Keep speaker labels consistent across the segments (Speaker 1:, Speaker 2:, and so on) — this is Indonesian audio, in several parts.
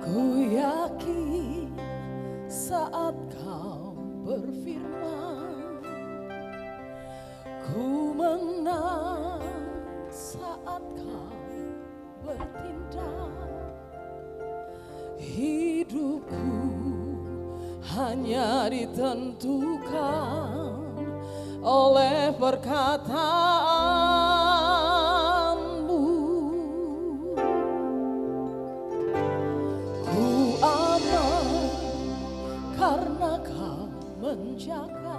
Speaker 1: Ku yakin saat kau berfirman, ku menang saat kau bertindak. Hidupku hanya ditentukan oleh perkataanmu. Ku aman karena kau menjaga.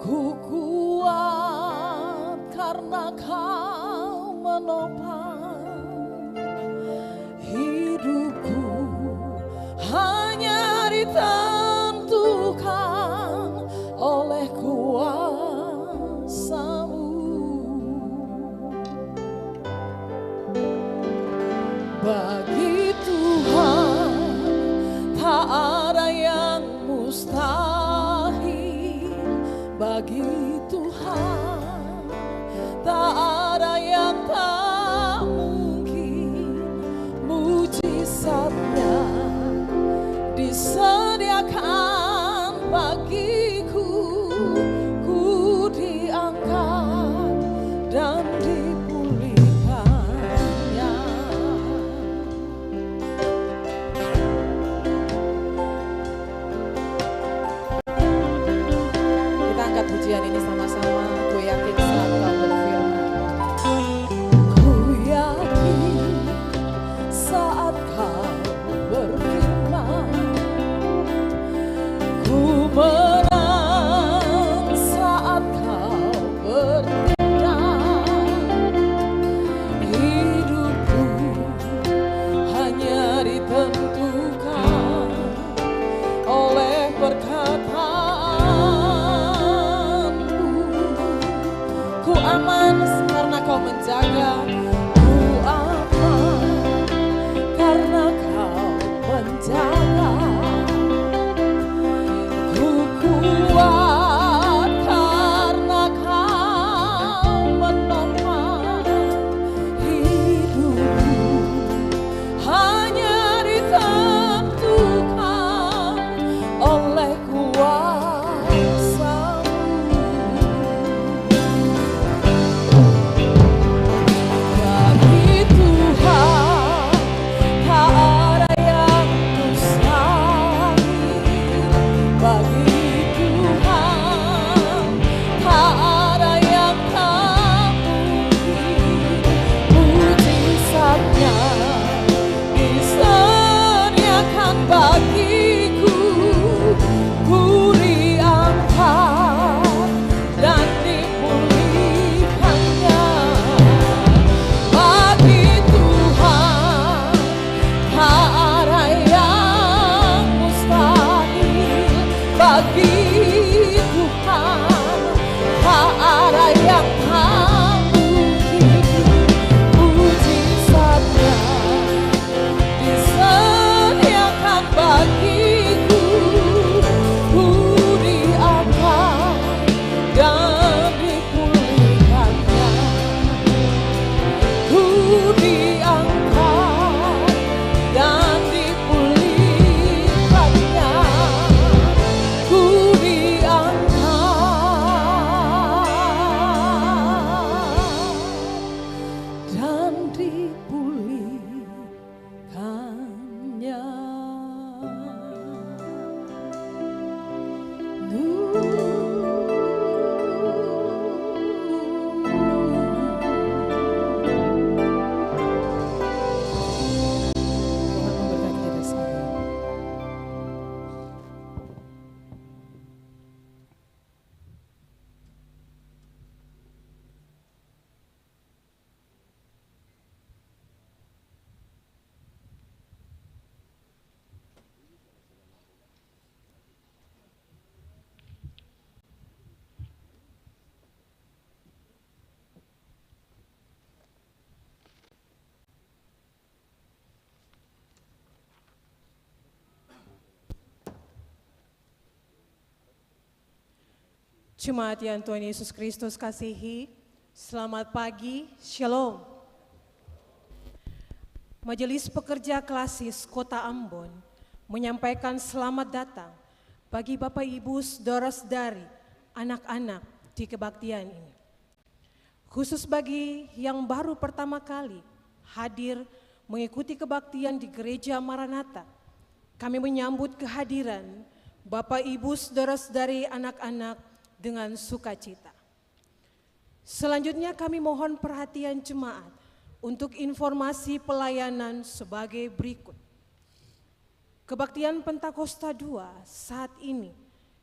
Speaker 1: Ku kuat karena kau menopang. Hidupku hanya ditentukan oleh kuasa-Mu. Bagi Tuhan tak ada yang mustahil. Bagi Tuhan tak ada yang tak mungkin. Mujizatnya disediakan bagiku. Ku diangkat dan dipulihkannya. Kita angkat pujian ini sama-sama. Ku yakin saat kau berfirman. Ku yakin saat kau berfirman, ku menang saat kau bertindak. Hidupku hanya ditentukan oleh perkataanmu. Ku aman karena kau menjaga. Ku aman karena kau menjaga. Ku kuat karena kau menopang. Hidupku hanya ditentukan oleh kuasa-Mu. Bagi Tuhan tak ada yang mustahil. Bagi Tuhan tak ada yang tak mungkin. Mujizatnya disediakan bagiku. Ku diangkat dan dipulihkannya. Bagi Tuhan tak ada yang mustahil. Bagi Tuhan tak ada yang tak mungkin. Mujizatnya disediakan bagiku. Ku diangkat dan dipulihkannya. Ku diangkat dan dipulihkannya. Ku diangkat dan dipulihkannya. Tuhan memberkati kita sekalian. Jemaat yang Tuhan Yesus Kristus kasihi, selamat pagi, Shalom. Majelis Pekerja Klasis Kota Ambon menyampaikan selamat datang bagi Bapak Ibu saudara-saudari, anak-anak di kebaktian ini. Khusus bagi yang baru pertama kali hadir mengikuti kebaktian di Gereja Maranatha, kami menyambut kehadiran Bapak Ibu saudara-saudari anak-anak dengan sukacita. Selanjutnya kami mohon perhatian jemaat untuk informasi pelayanan sebagai berikut. Kebaktian Pentakosta 2 saat ini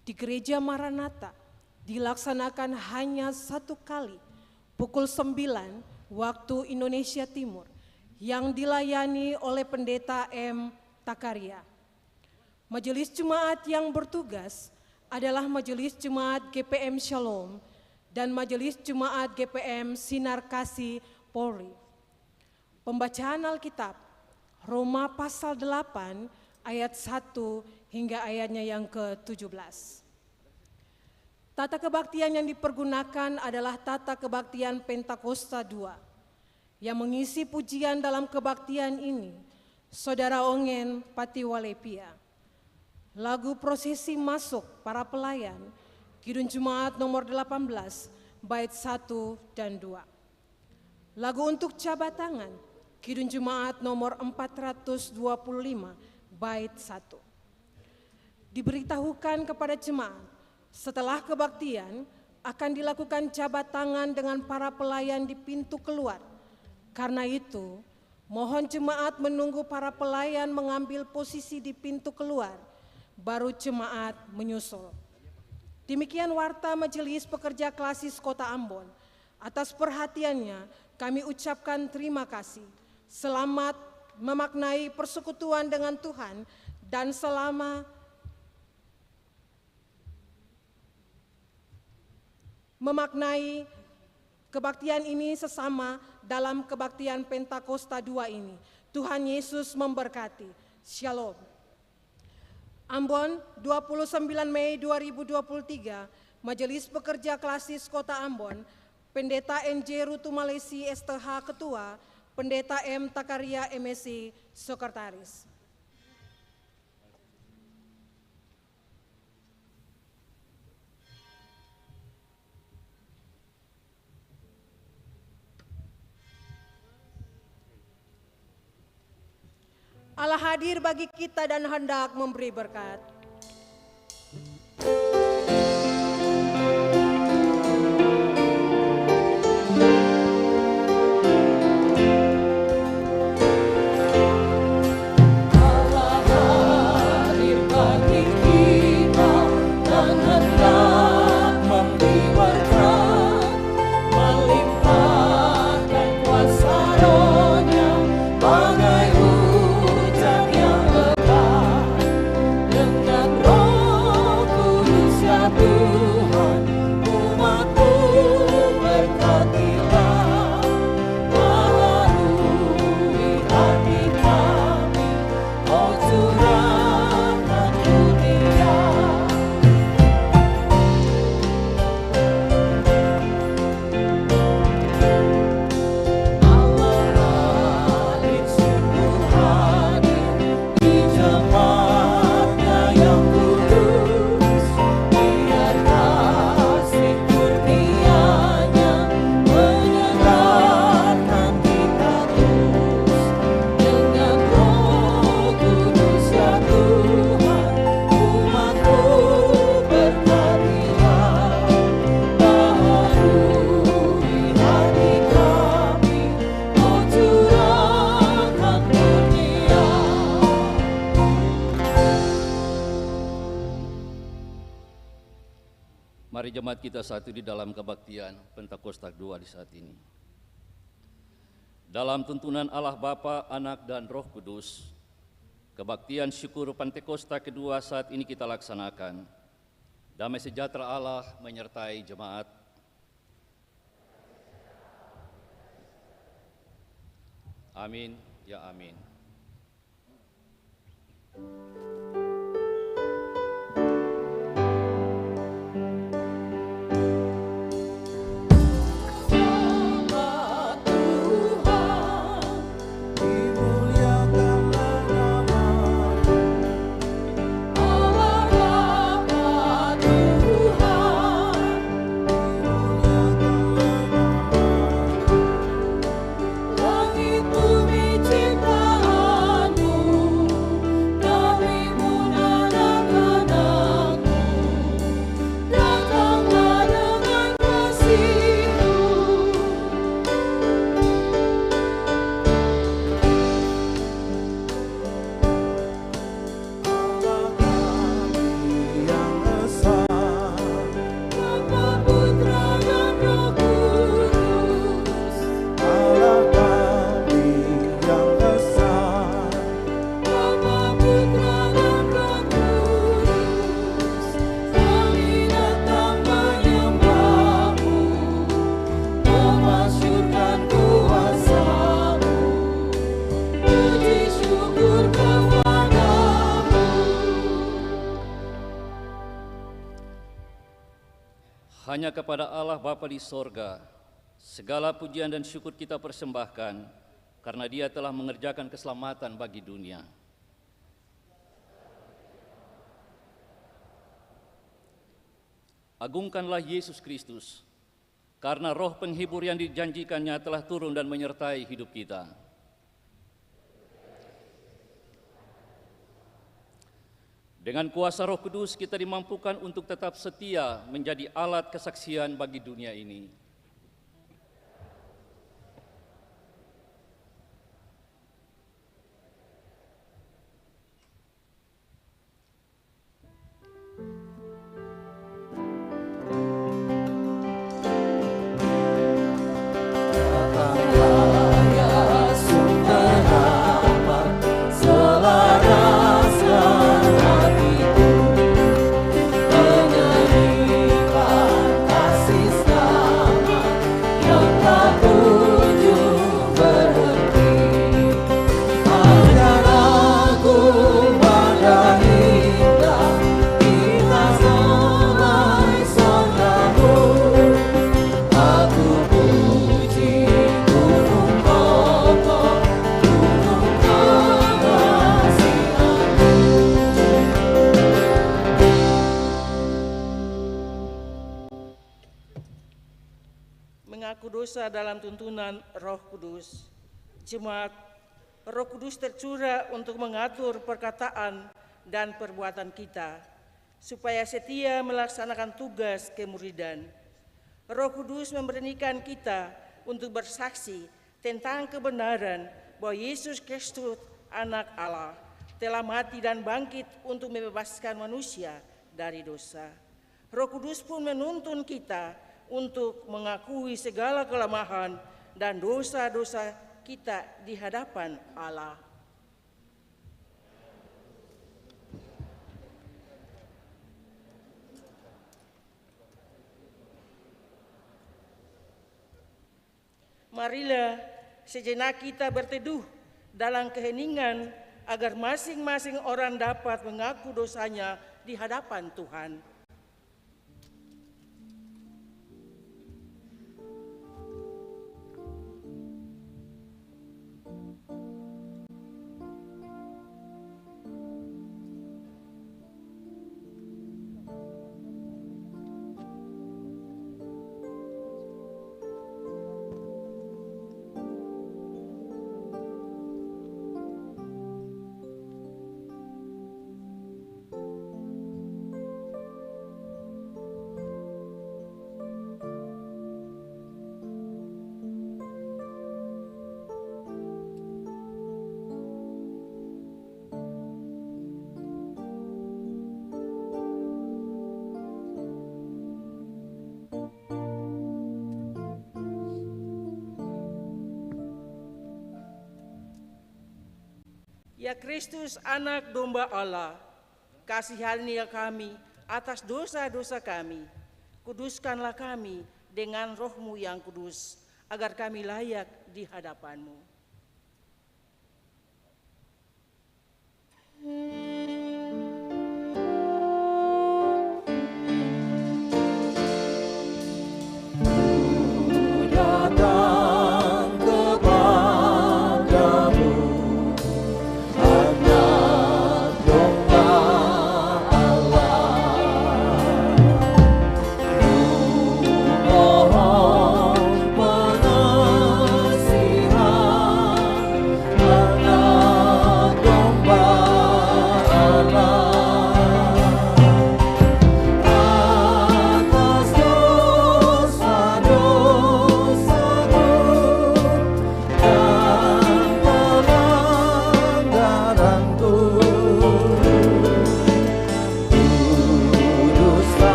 Speaker 1: di Gereja Maranatha dilaksanakan hanya satu kali pukul 9 waktu Indonesia Timur yang dilayani oleh Pendeta M. Takaria. Majelis Jemaat yang bertugas adalah Majelis Jemaat GPM Shalom dan Majelis Jemaat GPM Sinar Kasih Polri. Pembacaan Alkitab, Roma pasal 8 ayat 1 hingga ayatnya yang ke-17. Tata kebaktian yang dipergunakan adalah tata kebaktian Pentakosta 2. Yang mengisi pujian dalam kebaktian ini, Saudara Ongen Patiwalepia. Lagu prosesi masuk para pelayan, Kidung Jemaat nomor 18, bait 1 dan 2. Lagu untuk jabat tangan, Kidung Jemaat nomor 425, bait 1. Diberitahukan kepada jemaat, setelah kebaktian akan dilakukan jabat tangan dengan para pelayan di pintu keluar. Karena itu, mohon jemaat menunggu para pelayan mengambil posisi di pintu keluar, baru jemaat menyusul. Demikian warta Majelis Pekerja Klasis Kota Ambon. Atas perhatiannya kami ucapkan terima kasih. Selamat memaknai persekutuan dengan Tuhan dan selama memaknai kebaktian ini sesama dalam kebaktian Pentakosta 2 ini. Tuhan Yesus memberkati. Shalom. Ambon, 29 Mei 2023, Majelis Pekerja Klasis Kota Ambon, Pendeta NJ Rutu Malesi STH Ketua, Pendeta M. Takaria MSc Sekretaris. Allah hadir bagi kita dan hendak memberi berkat.
Speaker 2: Mari jemaat kita satu di dalam kebaktian Pentakosta 2 di saat ini. Dalam tuntunan Allah Bapa, Anak, dan Roh Kudus, kebaktian syukur Pentakosta kedua saat ini kita laksanakan. Damai sejahtera Allah menyertai jemaat. Amin, ya amin.
Speaker 3: Tuhan, dimuliakan
Speaker 2: hanya kepada Allah Bapa di sorga segala pujian dan syukur kita persembahkan, karena Dia telah mengerjakan keselamatan bagi dunia. Agungkanlah Yesus Kristus, karena Roh penghibur yang dijanjikannya telah turun dan menyertai hidup kita. Dengan kuasa Roh Kudus kita dimampukan untuk tetap setia menjadi alat kesaksian bagi dunia ini.
Speaker 3: Mengaku dosa dalam tuntunan Roh Kudus. Jemaat, Roh Kudus tercurah untuk mengatur perkataan dan perbuatan kita, supaya setia melaksanakan tugas kemuridan. Roh Kudus memberanikan kita untuk bersaksi tentang kebenaran bahwa Yesus Kristus, Anak Allah, telah mati dan bangkit untuk membebaskan manusia dari dosa. Roh Kudus pun menuntun kita untuk mengakui segala kelemahan dan dosa-dosa kita di hadapan Allah. Marilah sejenak kita berteduh dalam keheningan agar masing-masing orang dapat mengaku dosanya di hadapan Tuhan. Ya Kristus, Anak Domba Allah, kasihanilah kami atas dosa-dosa kami. Kuduskanlah kami dengan Roh-Mu yang kudus, agar kami layak di hadapan-Mu.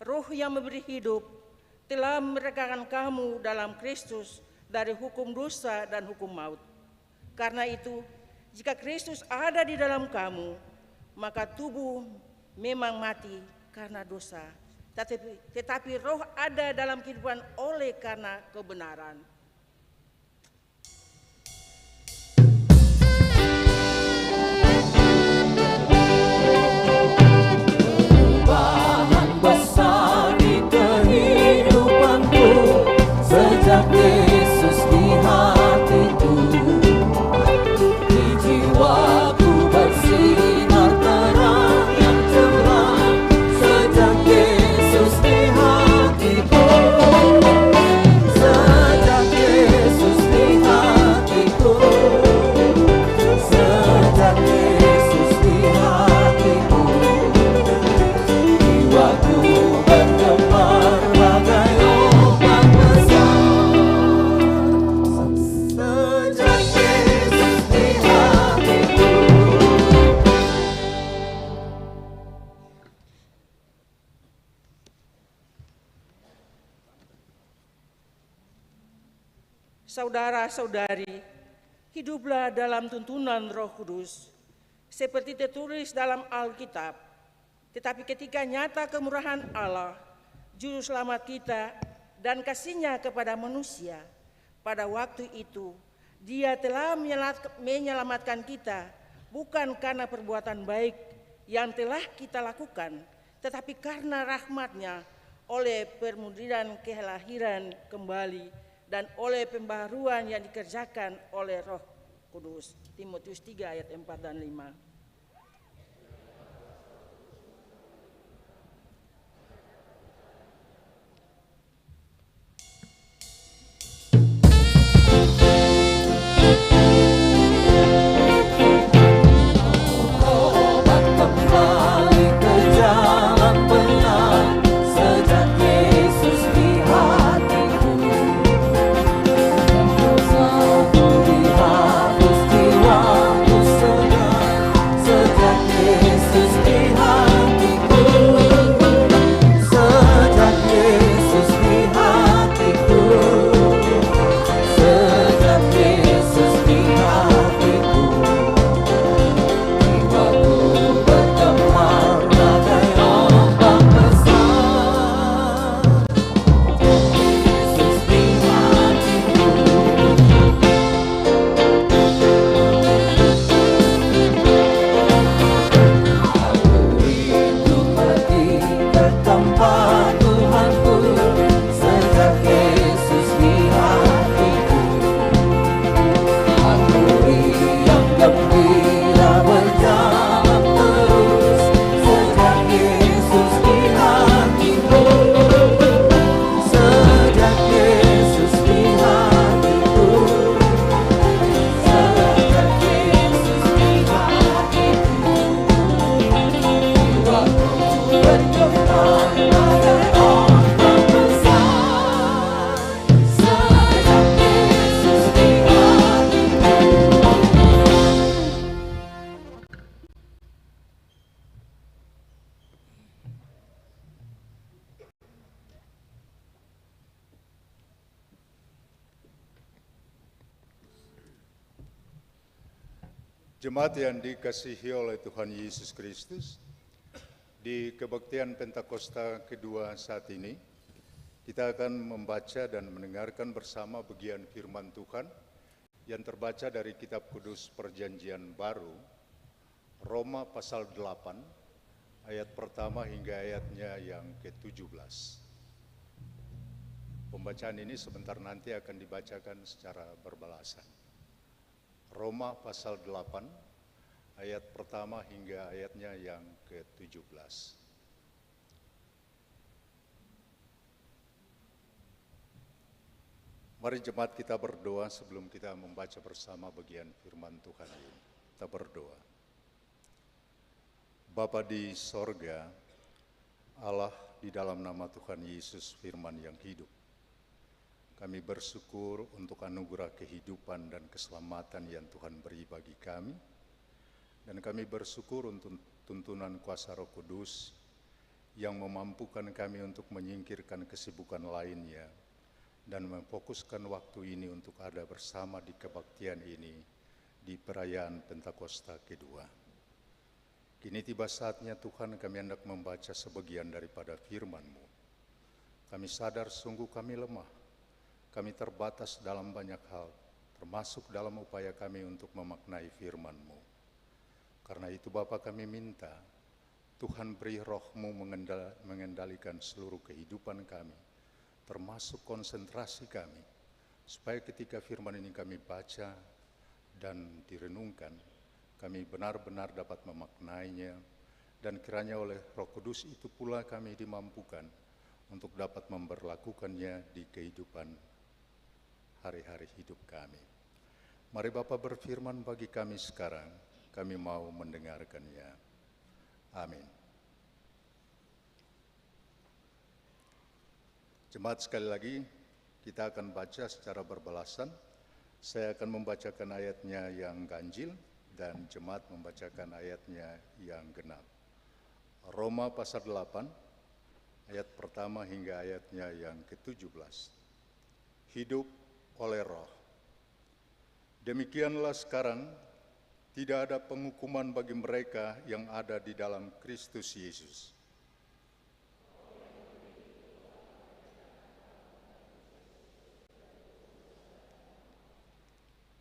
Speaker 3: Roh yang memberi hidup telah memerdekakan kamu dalam Kristus dari hukum dosa dan hukum maut. Karena itu, jika Kristus ada di dalam kamu, maka tubuh memang mati karena dosa, tetapi roh ada dalam kehidupan oleh karena kebenaran.
Speaker 4: Perubahan besar di kehidupanku sejak Yesus di hatiku. Di jiwaku bersinar terang yang cerah sejak Yesus di hatiku. Sejak Yesus di hatiku. Sejak Yesus di hatiku. Jiwaku bergemar bagai ombak besar. Sejak Yesus di hatiku.
Speaker 3: Saudara-saudari, hiduplah dalam tuntunan Roh Kudus, seperti tertulis dalam Alkitab. Tetapi ketika nyata kemurahan Allah, Juru Selamat kita, dan kasih-Nya kepada manusia, pada waktu itu Dia telah menyelamatkan kita, bukan karena perbuatan baik yang telah kita lakukan, tetapi karena rahmat-Nya, oleh permudiran kelahiran kembali, dan oleh pembaharuan yang dikerjakan oleh Roh Kudus. Timotius 3 ayat 4 dan 5.
Speaker 4: Tobat kembali ke jalan benar sejak Yesus di hatiku. Dosaku dihapus, jiwaku senang sejak Yesus di hatiku. Sejak Yesus di hatiku. Sejak Yesus di hatiku. Jiwaku bergemar bagai ombak besar. Yesus di hatiku. Aku rindu pergi ke tempat Tuhanku sejak Yesus di hatiku. Aku riang gembira berjalan terus sejak Yesus di hatiku. Sejak Yesus di hatiku. Sejak Yesus di hatiku. Jiwaku bergemar bagai ombak besar. Sejak Yesus di hatiku.
Speaker 5: Jemaat yang dikasihi oleh Tuhan Yesus Kristus, di kebaktian Pentakosta kedua saat ini, kita akan membaca dan mendengarkan bersama bagian firman Tuhan yang terbaca dari Kitab Kudus Perjanjian Baru, Roma pasal 8, ayat pertama hingga ayatnya yang ke-17. Pembacaan ini sebentar nanti akan dibacakan secara berbalasan. Roma pasal 8, ayat pertama hingga ayatnya yang ke-17. Mari jemaat kita berdoa sebelum kita membaca bersama bagian firman Tuhan ini. Kita berdoa. Bapa di sorga, Allah di dalam nama Tuhan Yesus firman yang hidup. Kami bersyukur untuk anugerah kehidupan dan keselamatan yang Tuhan beri bagi kami. Dan kami bersyukur untuk tuntunan kuasa Roh Kudus yang memampukan kami untuk menyingkirkan kesibukan lainnya dan memfokuskan waktu ini untuk ada bersama di kebaktian ini di perayaan Pentakosta kedua. Kini tiba saatnya Tuhan kami hendak membaca sebagian daripada firman-Mu. Kami sadar sungguh kami lemah, kami terbatas dalam banyak hal, termasuk dalam upaya kami untuk memaknai firman-Mu. Karena itu Bapa kami minta, Tuhan beri roh-Mu mengendalikan seluruh kehidupan kami, termasuk konsentrasi kami, supaya ketika firman ini kami baca dan direnungkan, kami benar-benar dapat memaknainya, dan kiranya oleh Roh Kudus itu pula kami dimampukan untuk dapat memberlakukannya di kehidupan hari-hari hidup kami. Mari Bapa berfirman bagi kami sekarang, kami mau mendengarkannya. Amin. Jemaat, sekali lagi kita akan baca secara berbalasan. Saya akan membacakan ayatnya yang ganjil dan jemaat membacakan ayatnya yang genap. Roma pasal 8, ayat pertama hingga ayatnya yang ke-17. Hidup oleh roh. Demikianlah sekarang, tidak ada penghukuman bagi mereka yang ada di dalam Kristus Yesus.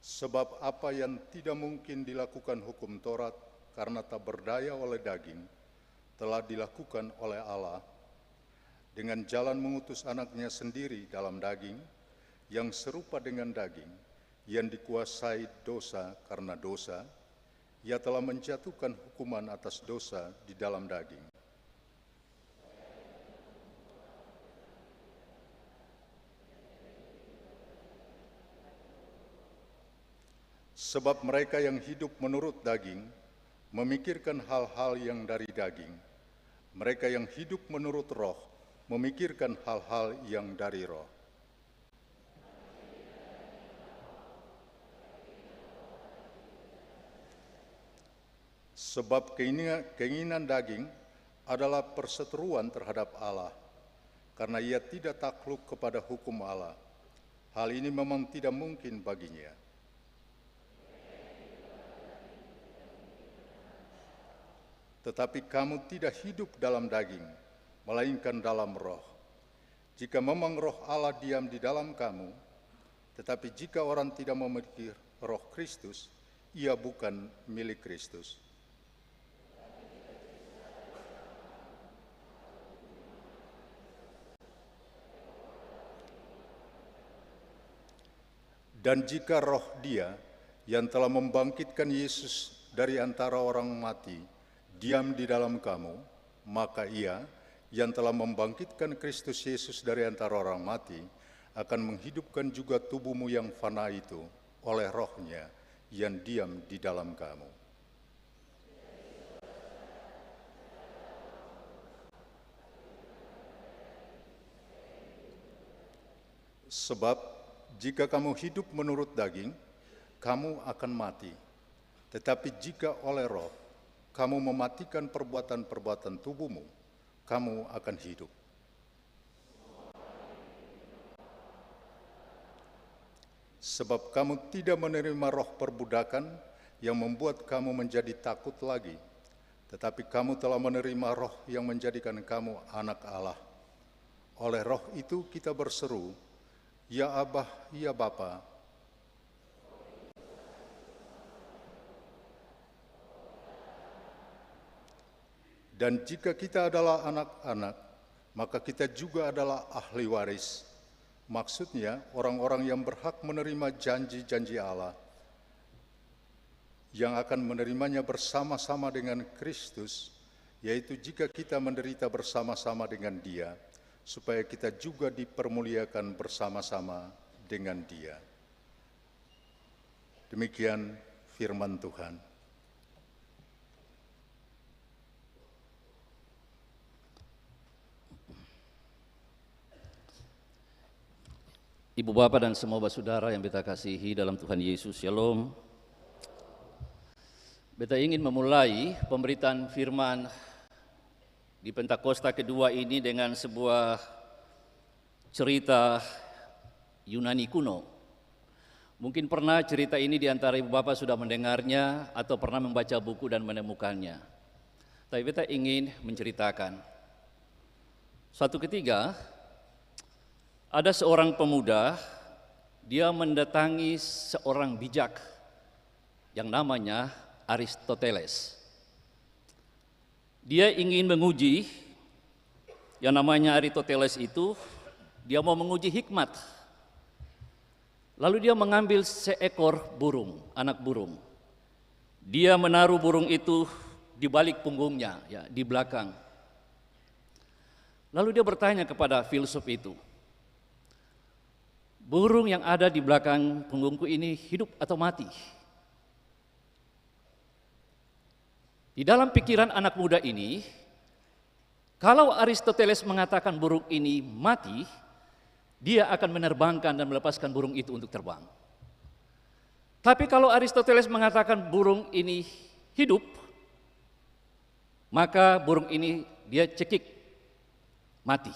Speaker 5: Sebab apa yang tidak mungkin dilakukan hukum Taurat karena tak berdaya oleh daging, telah dilakukan oleh Allah dengan jalan mengutus anaknya sendiri dalam daging, yang serupa dengan daging, yang dikuasai dosa karena dosa, ia telah menjatuhkan hukuman atas dosa di dalam daging. Sebab mereka yang hidup menurut daging memikirkan hal-hal yang dari daging. Mereka yang hidup menurut roh memikirkan hal-hal yang dari roh. Sebab keinginan daging adalah perseteruan terhadap Allah, karena ia tidak takluk kepada hukum Allah. Hal ini memang tidak mungkin baginya. Tetapi kamu tidak hidup dalam daging, melainkan dalam roh. Jika memang roh Allah diam di dalam kamu, tetapi jika orang tidak memiliki roh Kristus, ia bukan milik Kristus. Dan jika roh Dia yang telah membangkitkan Yesus dari antara orang mati diam di dalam kamu, maka Ia yang telah membangkitkan Kristus Yesus dari antara orang mati akan menghidupkan juga tubuhmu yang fana itu oleh roh-Nya yang diam di dalam kamu. Sebab jika kamu hidup menurut daging, kamu akan mati. Tetapi jika oleh roh kamu mematikan perbuatan-perbuatan tubuhmu, kamu akan hidup. Sebab kamu tidak menerima roh perbudakan yang membuat kamu menjadi takut lagi, tetapi kamu telah menerima roh yang menjadikan kamu anak Allah. Oleh roh itu kita berseru, Ya Abah, ya Bapa. Dan jika kita adalah anak-anak, maka kita juga adalah ahli waris. Maksudnya orang-orang yang berhak menerima janji-janji Allah, yang akan menerimanya bersama-sama dengan Kristus, yaitu jika kita menderita bersama-sama dengan Dia, supaya kita juga dipermuliakan bersama-sama dengan Dia. Demikian firman Tuhan.
Speaker 2: Ibu Bapa dan semua saudara yang beta kasihi dalam Tuhan Yesus, Shalom. Beta ingin memulai pemberitaan firman di Pentakosta kedua ini dengan sebuah cerita Yunani kuno. Mungkin pernah cerita ini di antara Ibu Bapa sudah mendengarnya atau pernah membaca buku dan menemukannya. Tapi beta ingin menceritakan. Suatu ketika, ada seorang pemuda, dia mendatangi seorang bijak yang namanya Aristoteles. Dia ingin menguji, yang namanya Aristoteles itu, dia mau menguji hikmat. Lalu dia mengambil seekor burung, anak burung. Dia menaruh burung itu di balik punggungnya, ya, di belakang. Lalu dia bertanya kepada filsuf itu, burung yang ada di belakang punggungku ini hidup atau mati? Di dalam pikiran anak muda ini, kalau Aristoteles mengatakan burung ini mati, dia akan menerbangkan dan melepaskan burung itu untuk terbang. Tapi kalau Aristoteles mengatakan burung ini hidup, maka burung ini dia cekik, mati.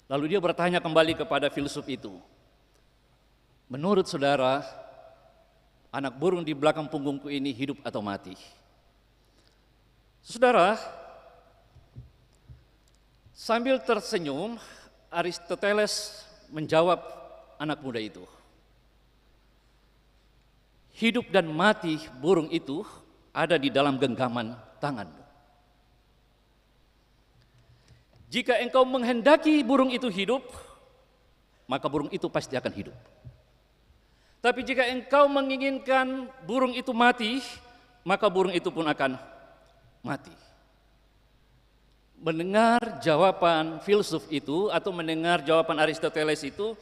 Speaker 2: Lalu dia bertanya kembali kepada filsuf itu, menurut saudara, anak burung di belakang punggungku ini hidup atau mati? Saudara, sambil tersenyum, Aristoteles menjawab anak muda itu, hidup dan mati burung itu ada di dalam genggaman tanganmu. Jika engkau menghendaki burung itu hidup, maka burung itu pasti akan hidup. Tapi jika engkau menginginkan burung itu mati, maka burung itu pun akan mati. Mendengar jawaban filsuf itu atau mendengar jawaban Aristoteles itu,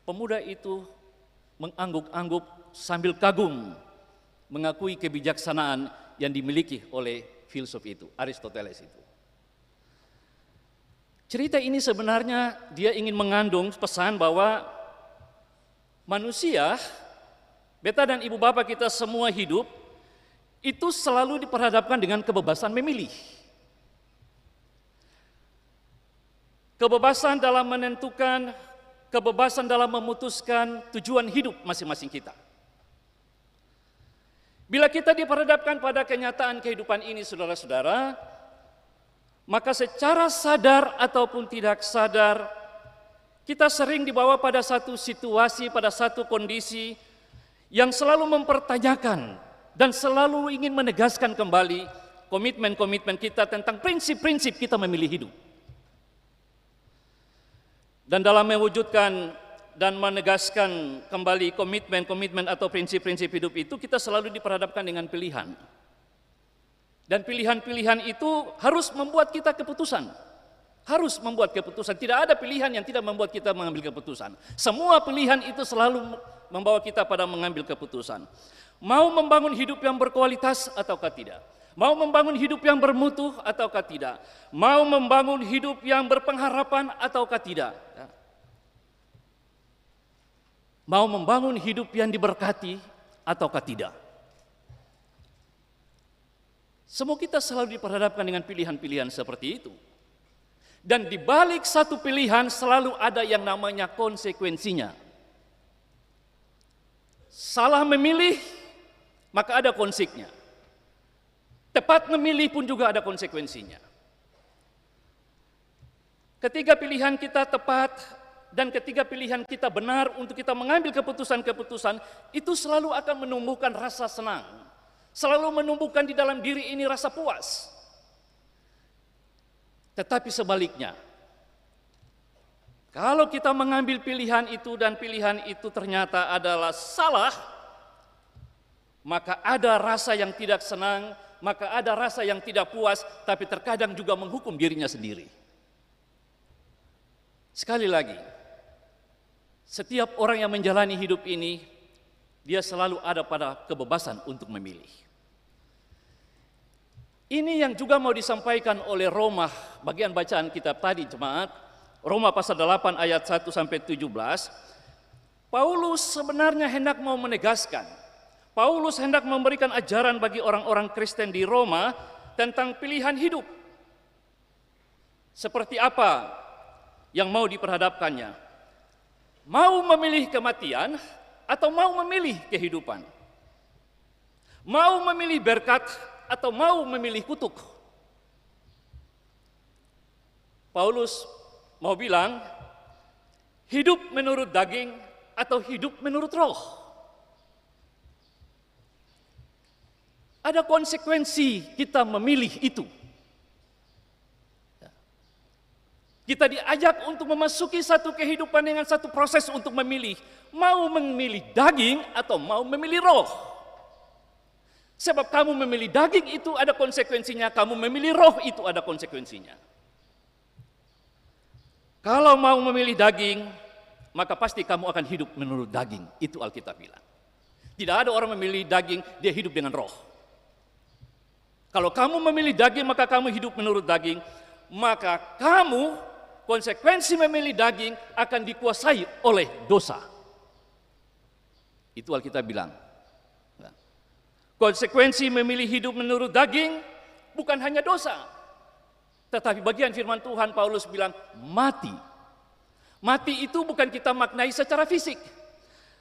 Speaker 2: pemuda itu mengangguk-angguk sambil kagum, mengakui kebijaksanaan yang dimiliki oleh filsuf itu, Aristoteles itu. Cerita ini sebenarnya dia ingin mengandung pesan bahwa manusia, beta dan ibu bapak kita semua hidup, itu selalu diperhadapkan dengan kebebasan memilih. Kebebasan dalam menentukan, kebebasan dalam memutuskan tujuan hidup masing-masing kita. Bila kita diperhadapkan pada kenyataan kehidupan ini, saudara-saudara, maka secara sadar ataupun tidak sadar, kita sering dibawa pada satu situasi, pada satu kondisi yang selalu mempertanyakan dan selalu ingin menegaskan kembali komitmen-komitmen kita tentang prinsip-prinsip kita memilih hidup. Dan dalam mewujudkan dan menegaskan kembali komitmen-komitmen atau prinsip-prinsip hidup itu, kita selalu diperhadapkan dengan pilihan. Dan pilihan-pilihan itu harus membuat kita keputusan. Harus membuat keputusan. Tidak ada pilihan yang tidak membuat kita mengambil keputusan. Semua pilihan itu selalu membawa kita pada mengambil keputusan. Mau membangun hidup yang berkualitas ataukah tidak? Mau membangun hidup yang bermutu ataukah tidak? Mau membangun hidup yang berpengharapan ataukah tidak? Mau membangun hidup yang diberkati ataukah tidak? Semua kita selalu diperhadapkan dengan pilihan-pilihan seperti itu. Dan di balik satu pilihan selalu ada yang namanya konsekuensinya. Salah memilih, maka ada konsekuensinya. Tepat memilih pun juga ada konsekuensinya. Ketika pilihan kita tepat dan ketika pilihan kita benar untuk kita mengambil keputusan-keputusan, itu selalu akan menumbuhkan rasa senang. Selalu menumbuhkan di dalam diri ini rasa puas. Tetapi sebaliknya, kalau kita mengambil pilihan itu dan pilihan itu ternyata adalah salah, maka ada rasa yang tidak senang, maka ada rasa yang tidak puas, tapi terkadang juga menghukum dirinya sendiri. Sekali lagi, setiap orang yang menjalani hidup ini, dia selalu ada pada kebebasan untuk memilih. Ini yang juga mau disampaikan oleh Roma, bagian bacaan kitab tadi jemaat, Roma pasal 8 ayat 1 sampai 17. Paulus sebenarnya hendak mau menegaskan, Paulus hendak memberikan ajaran bagi orang-orang Kristen di Roma tentang pilihan hidup. Seperti apa yang mau diperhadapkannya? Mau memilih kematian atau mau memilih kehidupan? Mau memilih berkat atau mau memilih kutuk. Paulus mau bilang, hidup menurut daging atau hidup menurut roh. Ada konsekuensi kita memilih itu. Kita diajak untuk memasuki satu kehidupan dengan satu proses untuk memilih. Mau memilih daging atau mau memilih roh. Sebab kamu memilih daging itu ada konsekuensinya, kamu memilih roh itu ada konsekuensinya. Kalau mau memilih daging, maka pasti kamu akan hidup menurut daging. Itu Alkitab bilang. Tidak ada orang memilih daging, dia hidup dengan roh. Kalau kamu memilih daging, maka kamu hidup menurut daging. Maka kamu, konsekuensi memilih daging akan dikuasai oleh dosa. Itu Alkitab bilang. Konsekuensi memilih hidup menurut daging bukan hanya dosa. Tetapi bagian firman Tuhan Paulus bilang mati. Mati itu bukan kita maknai secara fisik.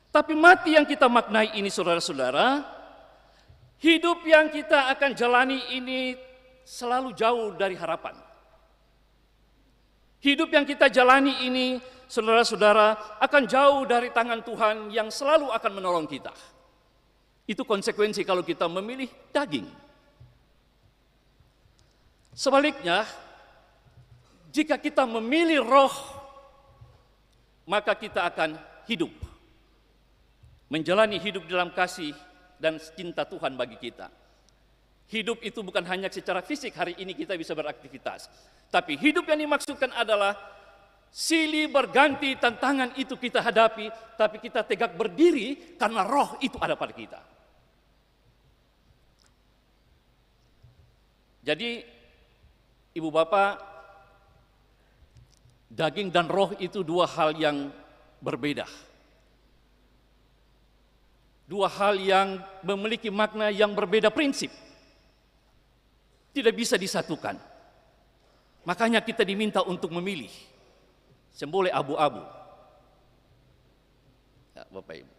Speaker 2: Tapi mati yang kita maknai ini saudara-saudara, hidup yang kita akan jalani ini selalu jauh dari harapan. Hidup yang kita jalani ini saudara-saudara akan jauh dari tangan Tuhan yang selalu akan menolong kita. Itu konsekuensi kalau kita memilih daging. Sebaliknya, jika kita memilih roh, maka kita akan hidup. Menjalani hidup dalam kasih dan cinta Tuhan bagi kita. Hidup itu bukan hanya secara fisik, hari ini kita bisa beraktivitas. Tapi hidup yang dimaksudkan adalah silih berganti tantangan itu kita hadapi, tapi kita tegak berdiri karena roh itu ada pada kita. Jadi, Ibu Bapak, daging dan roh itu dua hal yang berbeda. Dua hal yang memiliki makna yang berbeda prinsip. Tidak bisa disatukan. Makanya kita diminta untuk memilih. Semboleh abu-abu. Ya, Bapak Ibu.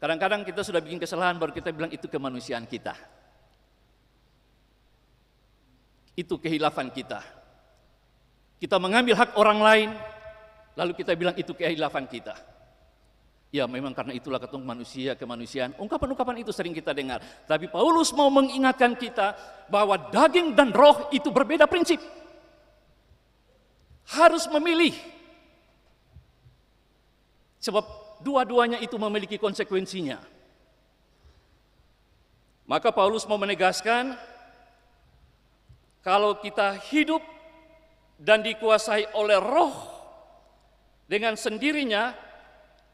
Speaker 2: Kadang-kadang kita sudah bikin kesalahan baru kita bilang itu kemanusiaan kita. Itu kehilafan kita. Kita mengambil hak orang lain, lalu kita bilang itu kehilafan kita. Ya memang karena itulah ketemu manusia, kemanusiaan. Ungkapan-ungkapan itu sering kita dengar. Tapi Paulus mau mengingatkan kita bahwa daging dan roh itu berbeda prinsip. Harus memilih. Sebab dua-duanya itu memiliki konsekuensinya. Maka Paulus mau menegaskan, kalau kita hidup dan dikuasai oleh roh dengan sendirinya,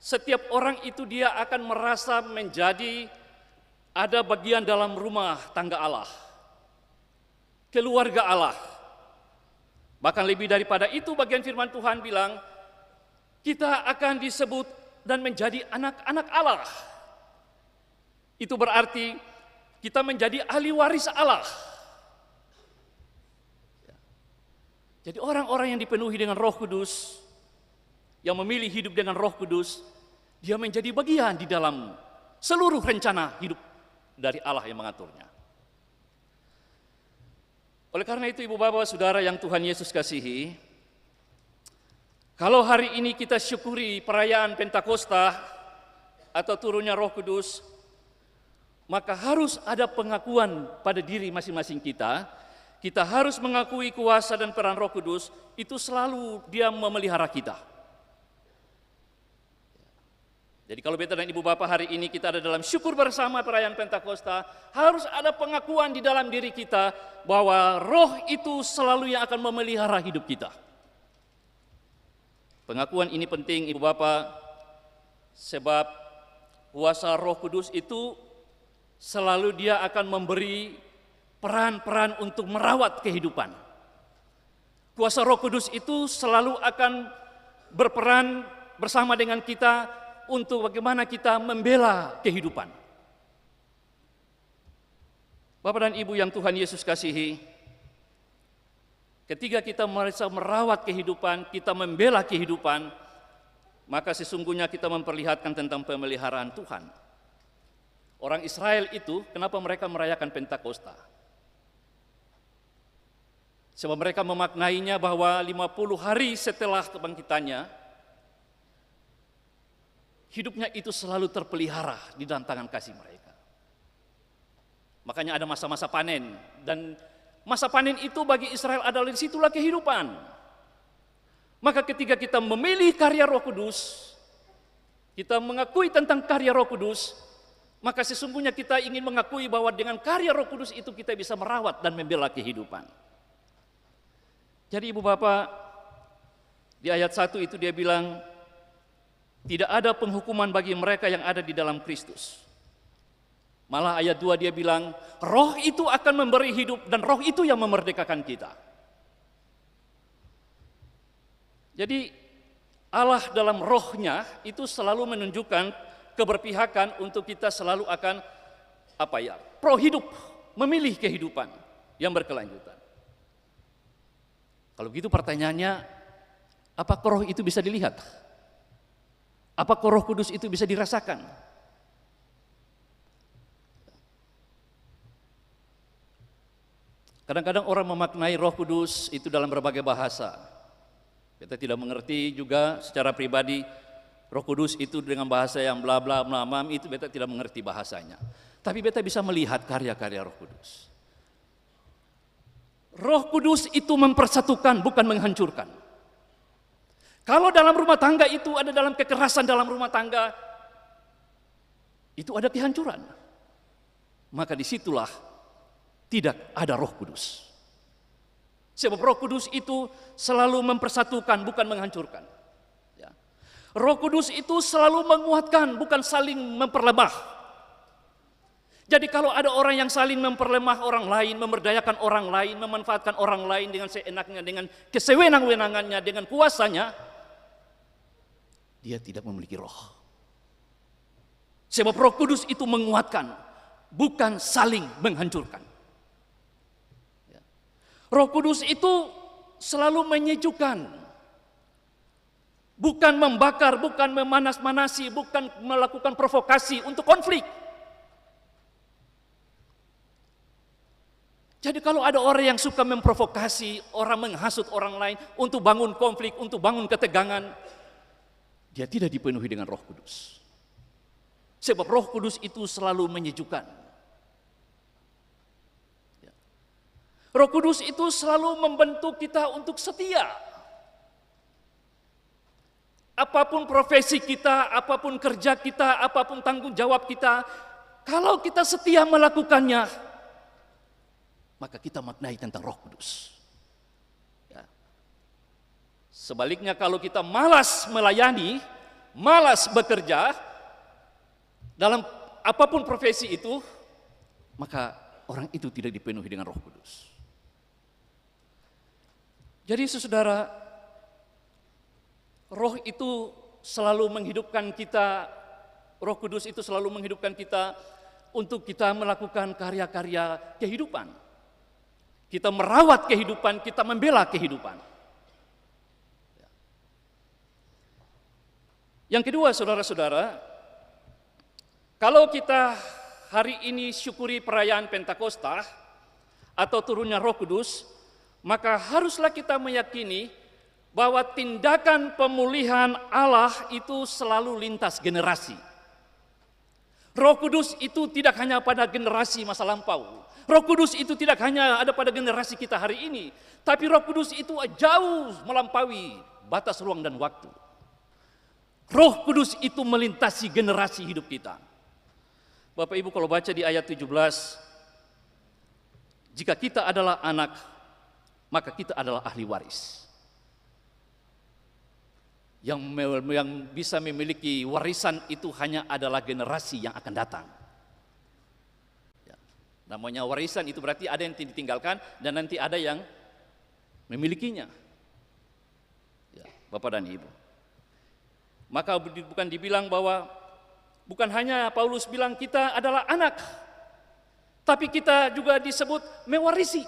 Speaker 2: setiap orang itu dia akan merasa menjadi ada bagian dalam rumah tangga Allah, keluarga Allah. Bahkan lebih daripada itu bagian firman Tuhan bilang, kita akan disebut dan menjadi anak-anak Allah. Itu berarti kita menjadi ahli waris Allah. Jadi orang-orang yang dipenuhi dengan Roh Kudus, yang memilih hidup dengan Roh Kudus, dia menjadi bagian di dalam seluruh rencana hidup dari Allah yang mengaturnya. Oleh karena itu Ibu Bapak Saudara yang Tuhan Yesus kasihi, kalau hari ini kita syukuri perayaan Pentakosta atau turunnya Roh Kudus, maka harus ada pengakuan pada diri masing-masing kita. Kita harus mengakui kuasa dan peran Roh Kudus, itu selalu dia memelihara kita. Jadi kalau Beta dan Ibu Bapak hari ini kita ada dalam syukur bersama perayaan Pentakosta, harus ada pengakuan di dalam diri kita bahwa Roh itu selalu yang akan memelihara hidup kita. Pengakuan ini penting Ibu Bapak, sebab kuasa Roh Kudus itu selalu dia akan memberi peran-peran untuk merawat kehidupan. Kuasa Roh Kudus itu selalu akan berperan bersama dengan kita untuk bagaimana kita membela kehidupan. Bapak dan Ibu yang Tuhan Yesus kasihi, ketika kita merasa merawat kehidupan, kita membela kehidupan, maka sesungguhnya kita memperlihatkan tentang pemeliharaan Tuhan. Orang Israel itu, kenapa mereka merayakan Pentakosta? Sebab mereka memaknainya bahwa 50 hari setelah kebangkitannya, hidupnya itu selalu terpelihara di dalam tangan kasih mereka. Makanya ada masa-masa panen, dan masa panen itu bagi Israel adalah disitulah kehidupan. Maka ketika kita memilih karya Roh Kudus, kita mengakui tentang karya Roh Kudus, maka sesungguhnya kita ingin mengakui bahwa dengan karya Roh Kudus itu kita bisa merawat dan membela kehidupan. Jadi Ibu Bapak, di ayat 1 itu dia bilang, tidak ada penghukuman bagi mereka yang ada di dalam Kristus. Malah ayat 2 dia bilang, Roh itu akan memberi hidup dan Roh itu yang memerdekakan kita. Jadi Allah dalam rohnya itu selalu menunjukkan keberpihakan untuk kita selalu akan pro hidup, memilih kehidupan yang berkelanjutan. Kalau gitu pertanyaannya, apakah roh itu bisa dilihat? Apakah Roh Kudus itu bisa dirasakan? Kadang-kadang orang memaknai Roh Kudus itu dalam berbagai bahasa. Kita tidak mengerti juga secara pribadi Roh Kudus itu dengan bahasa yang bla bla bla itu beta tidak mengerti bahasanya. Tapi beta bisa melihat karya-karya Roh Kudus. Roh Kudus itu mempersatukan, bukan menghancurkan. Kalau dalam rumah tangga itu ada dalam kekerasan dalam rumah tangga, itu ada kehancuran. Maka disitulah tidak ada Roh Kudus. Sebab Roh Kudus itu selalu mempersatukan, bukan menghancurkan. Ya. Roh Kudus itu selalu menguatkan, bukan saling memperlemah. Jadi kalau ada orang yang saling memperlemah orang lain, memberdayakan orang lain, memanfaatkan orang lain dengan seenaknya, dengan kesewenang-wenangannya, dengan kuasanya, dia tidak memiliki roh. Sebab Roh Kudus itu menguatkan, bukan saling menghancurkan. Roh Kudus itu selalu menyejukkan, bukan membakar, bukan memanas-manasi, bukan melakukan provokasi untuk konflik. Jadi kalau ada orang yang suka memprovokasi, orang menghasut orang lain untuk bangun konflik, untuk bangun ketegangan, dia tidak dipenuhi dengan Roh Kudus. Sebab Roh Kudus itu selalu menyejukkan. Roh Kudus itu selalu membentuk kita untuk setia. Apapun profesi kita, apapun kerja kita, apapun tanggung jawab kita, kalau kita setia melakukannya, maka kita maknai tentang Roh Kudus. Ya. Sebaliknya kalau kita malas melayani, malas bekerja, dalam apapun profesi itu, maka orang itu tidak dipenuhi dengan Roh Kudus. Jadi saudara, roh itu selalu menghidupkan kita, Roh Kudus itu selalu menghidupkan kita untuk kita melakukan karya-karya kehidupan. Kita merawat kehidupan, kita membela kehidupan. Yang kedua saudara-saudara, kalau kita hari ini syukuri perayaan Pentakosta atau turunnya Roh Kudus, maka haruslah kita meyakini bahwa tindakan pemulihan Allah itu selalu lintas generasi. Roh Kudus itu tidak hanya pada generasi masa lampau. Roh Kudus itu tidak hanya ada pada generasi kita hari ini, tapi Roh Kudus itu jauh melampaui batas ruang dan waktu. Roh Kudus itu melintasi generasi hidup kita. Bapak Ibu kalau baca di ayat 17, jika kita adalah anak, maka kita adalah ahli waris. Yang bisa memiliki warisan itu hanya adalah generasi yang akan datang. Ya. Namanya warisan itu berarti ada yang ditinggalkan dan nanti ada yang memilikinya. Ya, Bapak dan Ibu. Maka bukan dibilang bahwa, bukan hanya Paulus bilang kita adalah anak, tapi kita juga disebut mewarisi.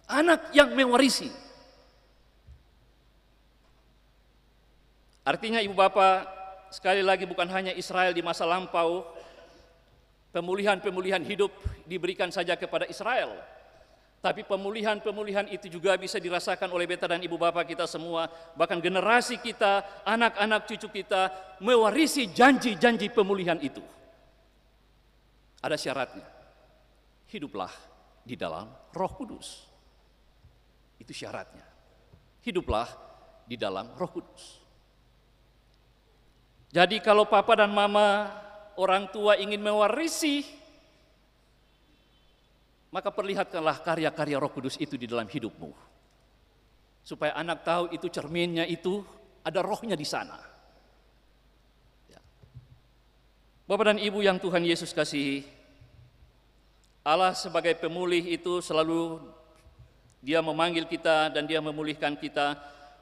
Speaker 2: Anak yang mewarisi. Artinya Ibu Bapak, sekali lagi bukan hanya Israel di masa lampau, pemulihan-pemulihan hidup diberikan saja kepada Israel. Tapi pemulihan-pemulihan itu juga bisa dirasakan oleh beta dan ibu bapak kita semua, bahkan generasi kita, anak-anak cucu kita mewarisi janji-janji pemulihan itu. Ada syaratnya. Hiduplah di dalam Roh Kudus. Itu syaratnya. Hiduplah di dalam Roh Kudus. Jadi kalau papa dan mama, orang tua ingin mewarisi, maka perlihatkanlah karya-karya Roh Kudus itu di dalam hidupmu. Supaya anak tahu itu cerminnya itu ada rohnya di sana. Ya. Bapak dan Ibu yang Tuhan Yesus kasihi, Allah sebagai pemulih itu selalu Dia memanggil kita dan Dia memulihkan kita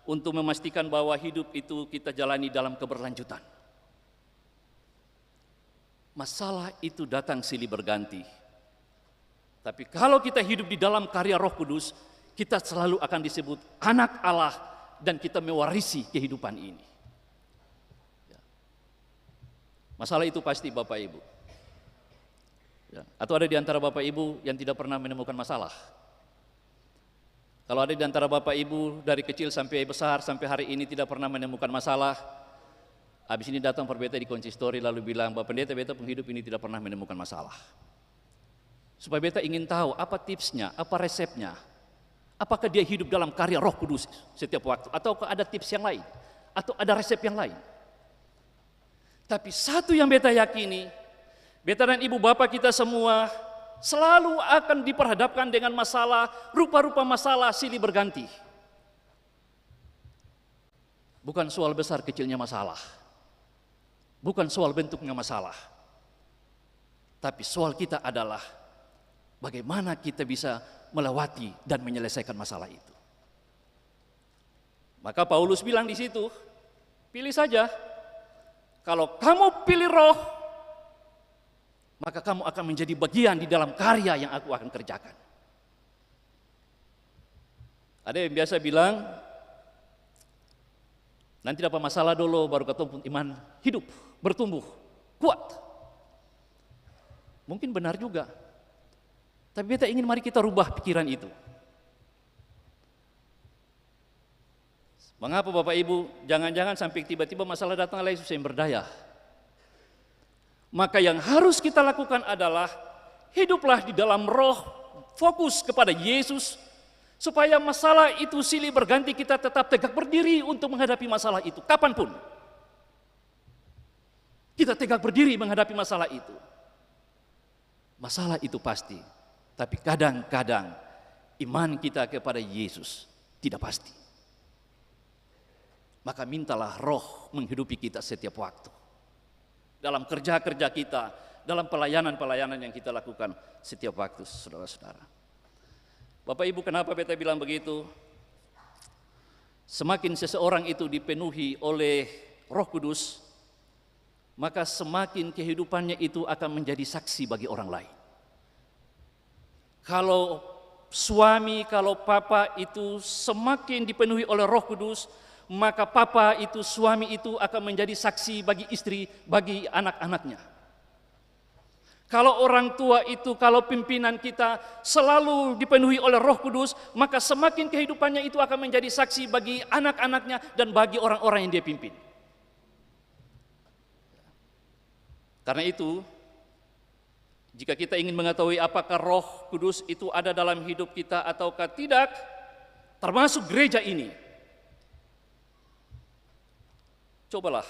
Speaker 2: untuk memastikan bahwa hidup itu kita jalani dalam keberlanjutan. Masalah itu datang silih berganti. Tapi kalau kita hidup di dalam karya Roh Kudus, kita selalu akan disebut anak Allah dan kita mewarisi kehidupan ini. Ya. Masalah itu pasti Bapak Ibu. Ya. Atau ada di antara Bapak Ibu yang tidak pernah menemukan masalah? Kalau ada di antara Bapak Ibu dari kecil sampai besar sampai hari ini tidak pernah menemukan masalah, habis ini datang perbeta di konsistori lalu bilang, Bapak Pendeta, beta penghidup ini tidak pernah menemukan masalah. Supaya beta ingin tahu apa tipsnya, apa resepnya. Apakah dia hidup dalam karya Roh Kudus setiap waktu, atau ada tips yang lain, atau ada resep yang lain. Tapi satu yang beta yakini, beta dan ibu bapak kita semua selalu akan diperhadapkan dengan masalah, rupa-rupa masalah silih berganti. Bukan soal besar kecilnya masalah, bukan soal bentuknya masalah, tapi soal kita adalah bagaimana kita bisa melewati dan menyelesaikan masalah itu. Maka Paulus bilang di situ, pilih saja. Kalau kamu pilih roh, maka kamu akan menjadi bagian di dalam karya yang aku akan kerjakan. Ada yang biasa bilang, nanti dapat masalah dulu baru ketemu iman hidup, bertumbuh, kuat. Mungkin benar juga. Tapi beta ingin mari kita rubah pikiran itu. Mengapa Bapak Ibu, jangan-jangan sampai tiba-tiba masalah datang oleh Yesus yang berdaya. Maka yang harus kita lakukan adalah hiduplah di dalam roh, fokus kepada Yesus, supaya masalah itu silih berganti kita tetap tegak berdiri untuk menghadapi masalah itu, kapanpun. Kita tegak berdiri menghadapi masalah itu. Masalah itu pasti. Tapi kadang-kadang iman kita kepada Yesus tidak pasti. Maka mintalah roh menghidupi kita setiap waktu. Dalam kerja-kerja kita, dalam pelayanan-pelayanan yang kita lakukan setiap waktu, saudara-saudara. Bapak Ibu, kenapa beta bilang begitu? Semakin seseorang itu dipenuhi oleh Roh Kudus, maka semakin kehidupannya itu akan menjadi saksi bagi orang lain. Kalau suami, kalau papa itu semakin dipenuhi oleh Roh Kudus, maka papa itu, suami itu akan menjadi saksi bagi istri, bagi anak-anaknya. Kalau orang tua itu, kalau pimpinan kita selalu dipenuhi oleh Roh Kudus, maka semakin kehidupannya itu akan menjadi saksi bagi anak-anaknya dan bagi orang-orang yang dia pimpin. Karena itu, jika kita ingin mengetahui apakah Roh Kudus itu ada dalam hidup kita ataukah tidak, termasuk gereja ini, cobalah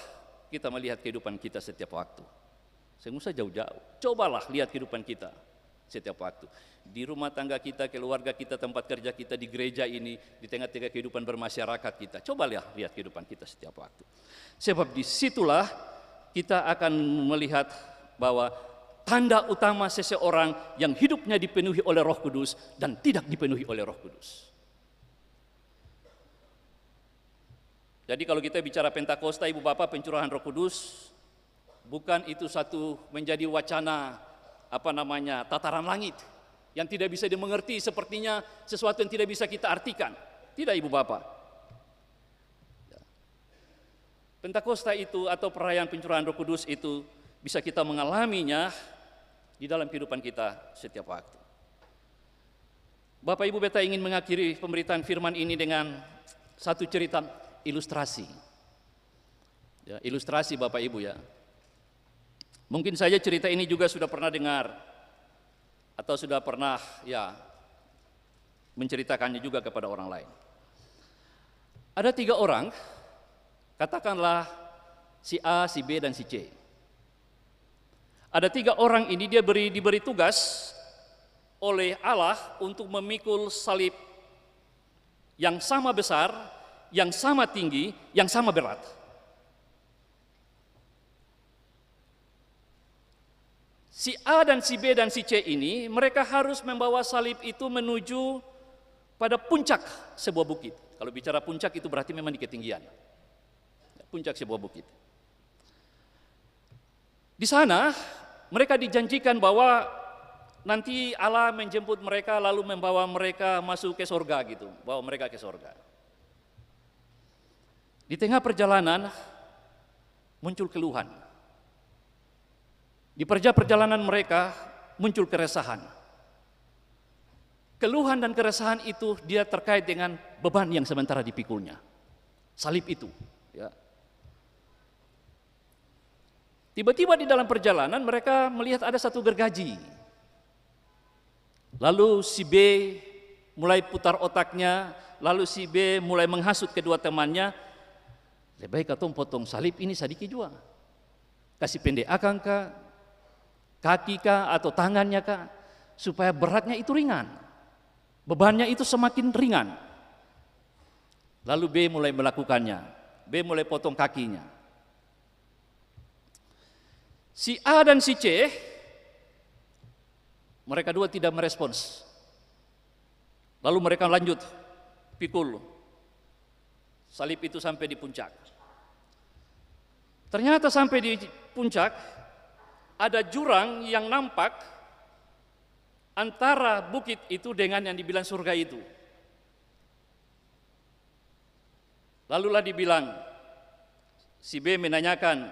Speaker 2: kita melihat kehidupan kita setiap waktu. Saya nggak usah jauh-jauh, cobalah lihat kehidupan kita setiap waktu. Di rumah tangga kita, keluarga kita, tempat kerja kita, di gereja ini, di tengah-tengah kehidupan bermasyarakat kita. Cobalah lihat kehidupan kita setiap waktu. Sebab disitulah kita akan melihat bahwa tanda utama seseorang yang hidupnya dipenuhi oleh Roh Kudus dan tidak dipenuhi oleh Roh Kudus. Jadi kalau kita bicara Pentakosta, Ibu Bapak, pencurahan Roh Kudus, bukan itu satu menjadi wacana tataran langit yang tidak bisa dimengerti, sepertinya sesuatu yang tidak bisa kita artikan. Tidak, Ibu Bapak. Pentakosta itu atau perayaan pencurahan Roh Kudus itu bisa kita mengalaminya di dalam kehidupan kita setiap waktu. Bapak Ibu, beta ingin mengakhiri pemberitaan firman ini dengan satu cerita ilustrasi. Ya, ilustrasi Bapak Ibu ya. Mungkin saja cerita ini juga sudah pernah dengar atau sudah pernah ya menceritakannya juga kepada orang lain. Ada 3 orang, katakanlah si A, si B, dan si C. Ada 3 orang ini dia diberi tugas oleh Allah untuk memikul salib yang sama besar, yang sama tinggi, yang sama berat. Si A dan si B dan si C ini mereka harus membawa salib itu menuju pada puncak sebuah bukit. Kalau bicara puncak itu berarti memang di ketinggian. Puncak sebuah bukit. Di sana mereka dijanjikan bahwa nanti Allah menjemput mereka lalu membawa mereka masuk ke sorga gitu, bawa mereka ke sorga. Di tengah perjalanan muncul keluhan. Di perjalanan mereka muncul keresahan. Keluhan dan keresahan itu dia terkait dengan beban yang sementara dipikulnya. Salib itu. Ya. Tiba-tiba di dalam perjalanan mereka melihat ada satu gergaji. Lalu si B mulai putar otaknya, lalu si B mulai menghasut kedua temannya. Lebih baik katong potong salib ini sedikit juga. Kasih pendek akang kah, kaki kah, atau tangannya kah, supaya beratnya itu ringan. Bebannya itu semakin ringan. Lalu B mulai melakukannya. B mulai potong kakinya. Si A dan si C, mereka dua tidak merespons. Lalu mereka lanjut pikul salib itu sampai di puncak. Ternyata sampai di puncak ada jurang yang nampak antara bukit itu dengan yang dibilang surga itu. Lalulah dibilang, si B menanyakan,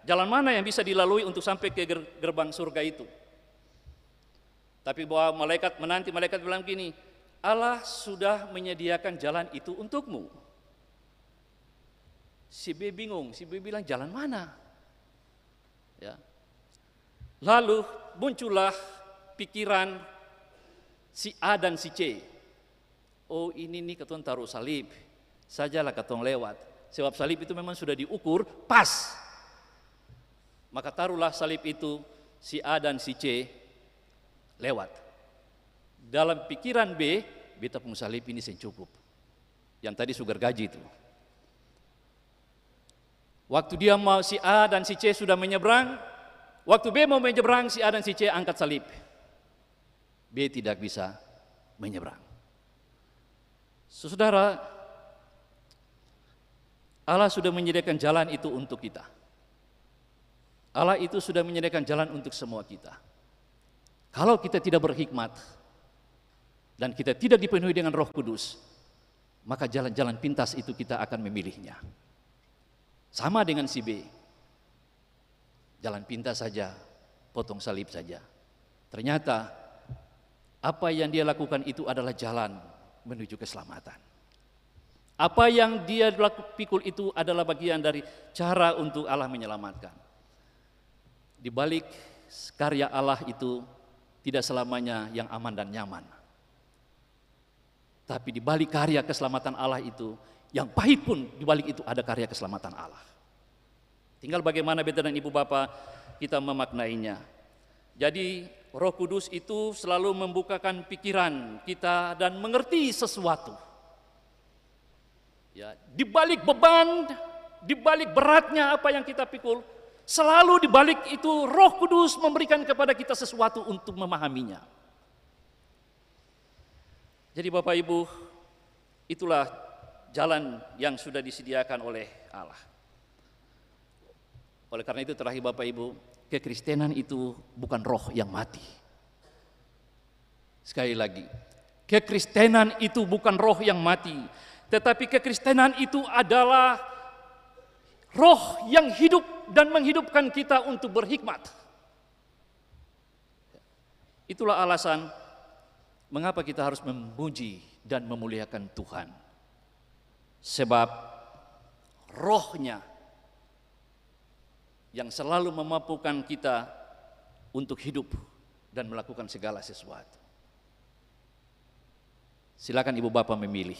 Speaker 2: jalan mana yang bisa dilalui untuk sampai ke gerbang surga itu? Tapi bahwa malaikat bilang gini, Allah sudah menyediakan jalan itu untukmu. Si B bingung, si B bilang jalan mana? Ya. Lalu muncullah pikiran si A dan si C. Oh ini nih katong taruh salib, sajalah katong lewat. Sebab salib itu memang sudah diukur pas. Maka taruhlah salib itu si A dan si C lewat. Dalam pikiran B, beta pun salib ini cukup. Yang tadi sugar gaji itu. Waktu dia mau si A dan si C sudah menyeberang, waktu B mau menyeberang, si A dan si C angkat salib. B tidak bisa menyeberang. Saudara, Allah sudah menyediakan jalan itu untuk kita. Allah itu sudah menyediakan jalan untuk semua kita. Kalau kita tidak berhikmat dan kita tidak dipenuhi dengan Roh Kudus, maka jalan-jalan pintas itu kita akan memilihnya. Sama dengan si B. Jalan pintas saja, potong salib saja. Ternyata apa yang dia lakukan itu adalah jalan menuju keselamatan. Apa yang dia pikul itu adalah bagian dari cara untuk Allah menyelamatkan. Di balik karya Allah itu tidak selamanya yang aman dan nyaman. Tapi di balik karya keselamatan Allah itu, yang pahit pun di balik itu ada karya keselamatan Allah. Tinggal bagaimana beta dan ibu bapak kita memaknainya. Jadi Roh Kudus itu selalu membukakan pikiran kita dan mengerti sesuatu. Ya, di balik beban, di balik beratnya apa yang kita pikul, selalu di balik itu Roh Kudus memberikan kepada kita sesuatu untuk memahaminya. Jadi Bapak Ibu, itulah jalan yang sudah disediakan oleh Allah. Oleh karena itu terakhir Bapak Ibu, kekristenan itu bukan roh yang mati. Sekali lagi, kekristenan itu bukan roh yang mati, tetapi kekristenan itu adalah roh yang hidup dan menghidupkan kita untuk berhikmat. Itulah alasan Mengapa kita harus memuji dan memuliakan Tuhan? Sebab Roh-Nya yang selalu memampukan kita untuk hidup dan melakukan segala sesuatu. Silakan ibu bapak memilih.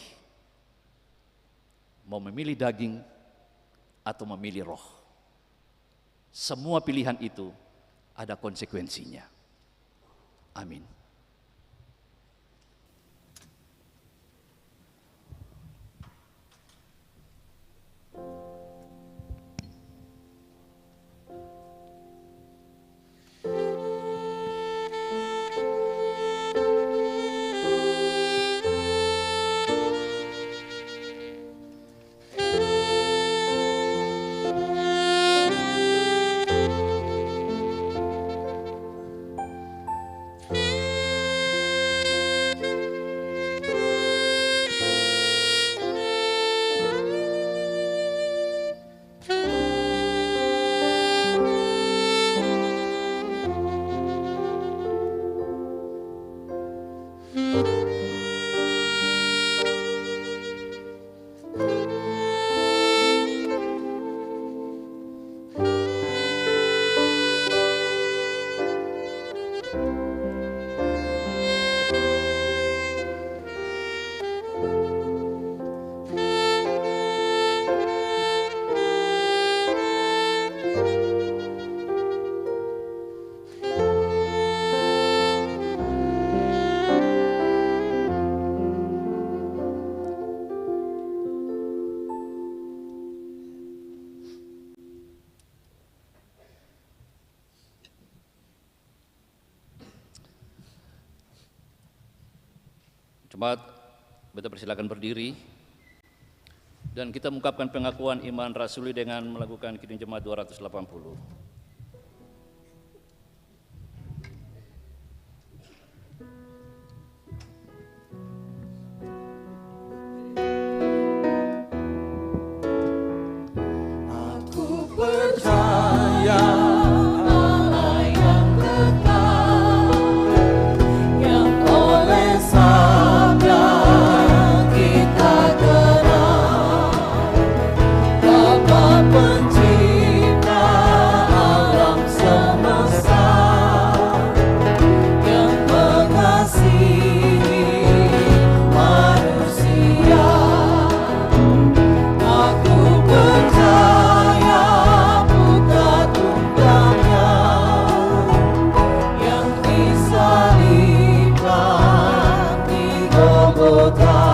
Speaker 2: Mau memilih daging atau memilih roh. Semua pilihan itu ada konsekuensinya. Amin. Jemaat, kita persilakan berdiri dan kita mengungkapkan pengakuan iman rasuli dengan melakukan Kidung Jemaat 280.
Speaker 4: Aku percaya Allah yang kekal, yang oleh sabda kita kenal, Bapa pencipta alam semesta, yang mengasihi manusia. Aku percaya Putra Tunggalnya yang disalibkan di Golgota,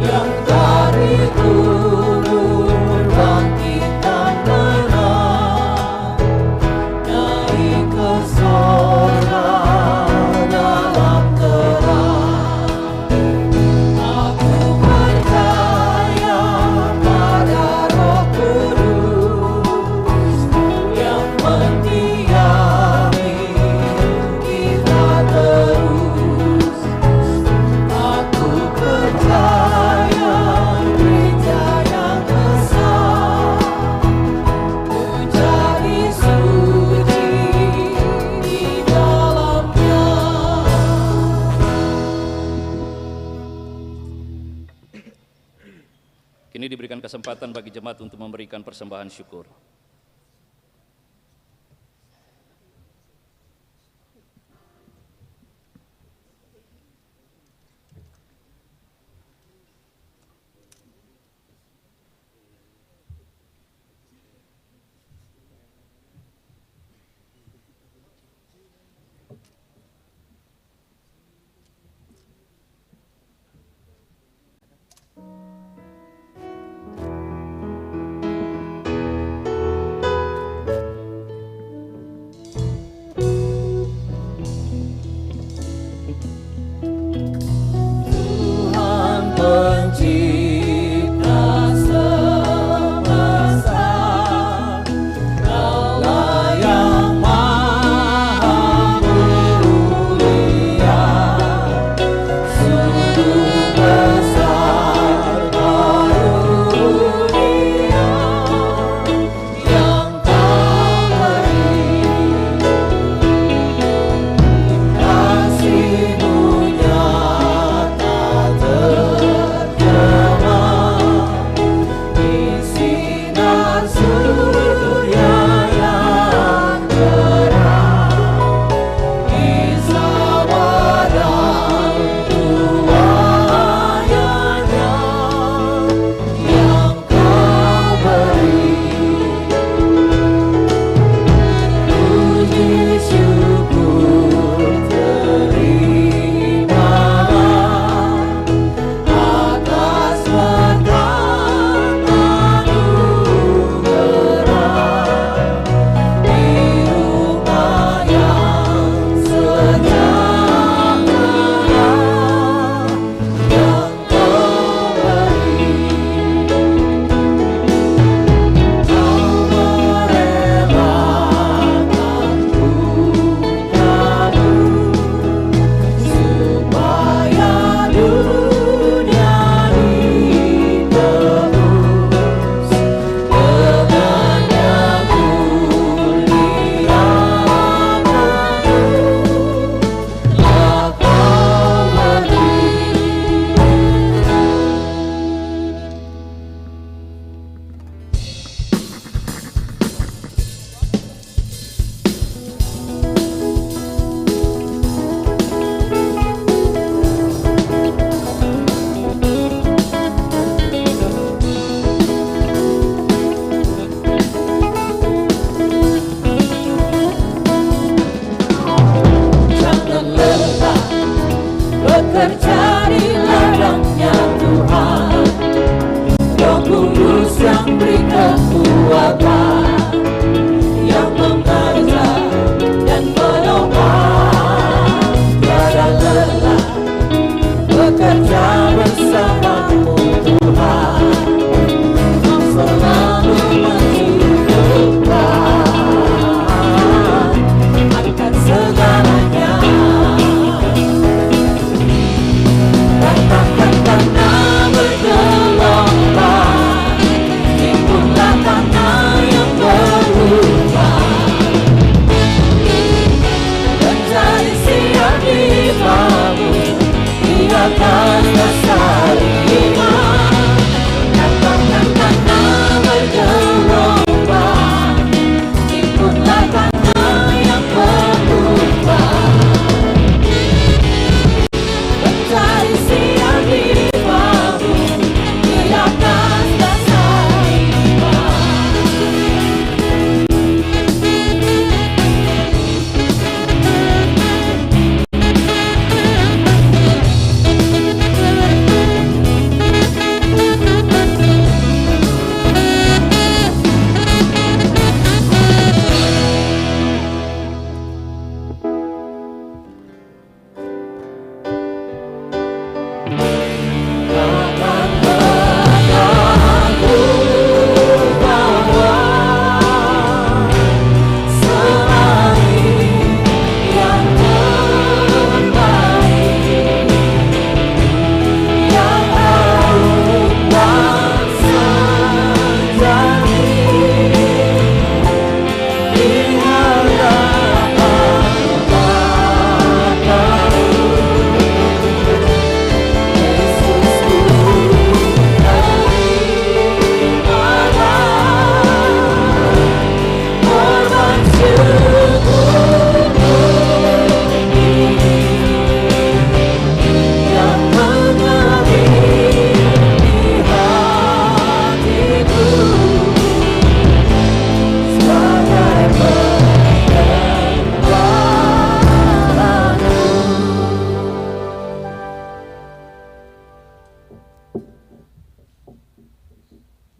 Speaker 4: yang dari kubur bangkit dan menang, naik ke sorga dalam terang. Aku percaya pada Roh Kudus yang mendiami kita terus. Aku percaya gereja yang besar, menjadi suci di dalamnya.
Speaker 2: Kini diberikan kesempatan bagi jemaat untuk memberikan persembahan syukur.
Speaker 4: bekerja di ladangnya Tuhan. Roh Kudus yang beri kekuatan, yang mengajar dan menopang, tiada lelah bekerja bersamamu Tuhan, yang selalu menghidupkan akan segalanya. Ratakan tanah bergelombang, timbunlah tanah yang berlubang, menjadi siap dibangun di atas dasar iman. Ratakan tanah bergelombang, timbunlah tanah yang berlubang, mencari siap dibangun di atas dasar iman.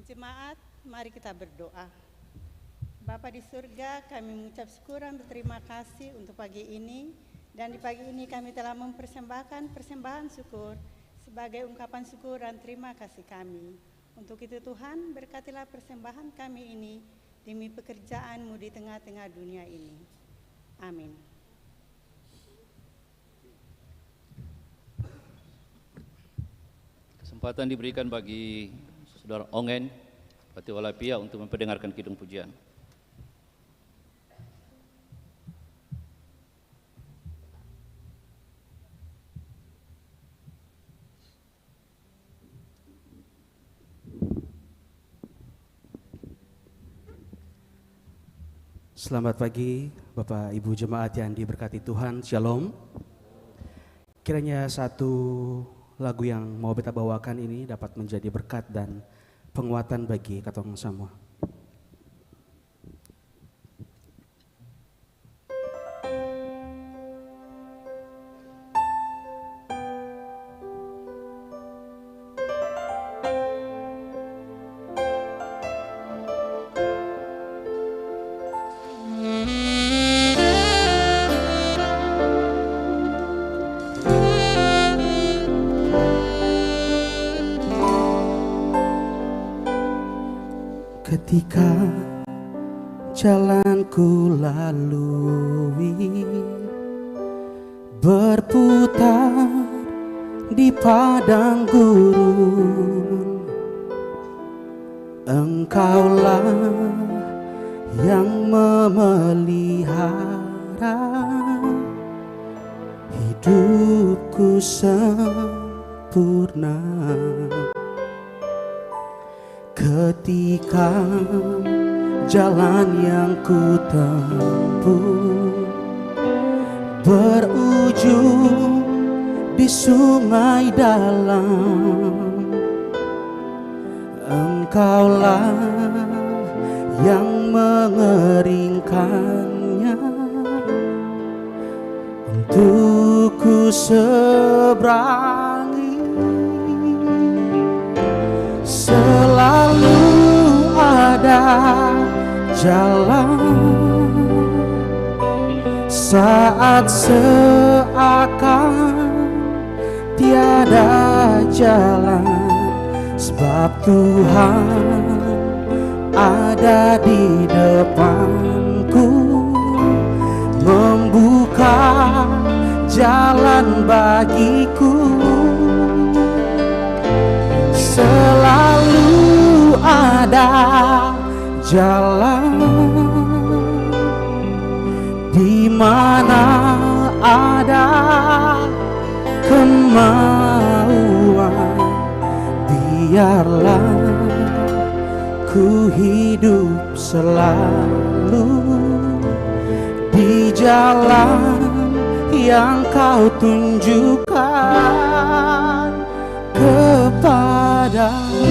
Speaker 6: Jemaat, mari kita berdoa. Bapa di surga, kami mengucap syukur dan berterima kasih untuk pagi ini. Dan di pagi ini kami telah mempersembahkan persembahan syukur sebagai ungkapan syukur dan terima kasih kami. Untuk itu Tuhan, berkatilah persembahan kami ini demi pekerjaan-Mu di tengah-tengah dunia ini. Amin.
Speaker 2: Kesempatan diberikan bagi Saudara Ongen Pati Walapia untuk memperdengarkan kidung pujian.
Speaker 7: Selamat pagi Bapak Ibu Jemaat yang diberkati Tuhan, Shalom. Kiranya satu lagu yang mau kita bawakan ini dapat menjadi berkat dan penguatan bagi katong semua. Ketika jalanku lalui berputar di padang gurun, Engkaulah yang memelihara hidupku sempurna. Ketika jalan yang ku tempuh berujung di sungai dalam, Engkaulah yang mengeringkannya untuk ku seberangi. Selalu ada jalan saat seakan tiada jalan, sebab Tuhan ada di depanku, membuka jalan bagiku. Selalu ada jalan di mana ada kemauan. Biarlah ku hidup selalu di jalan yang kau tunjukkan kepadaku.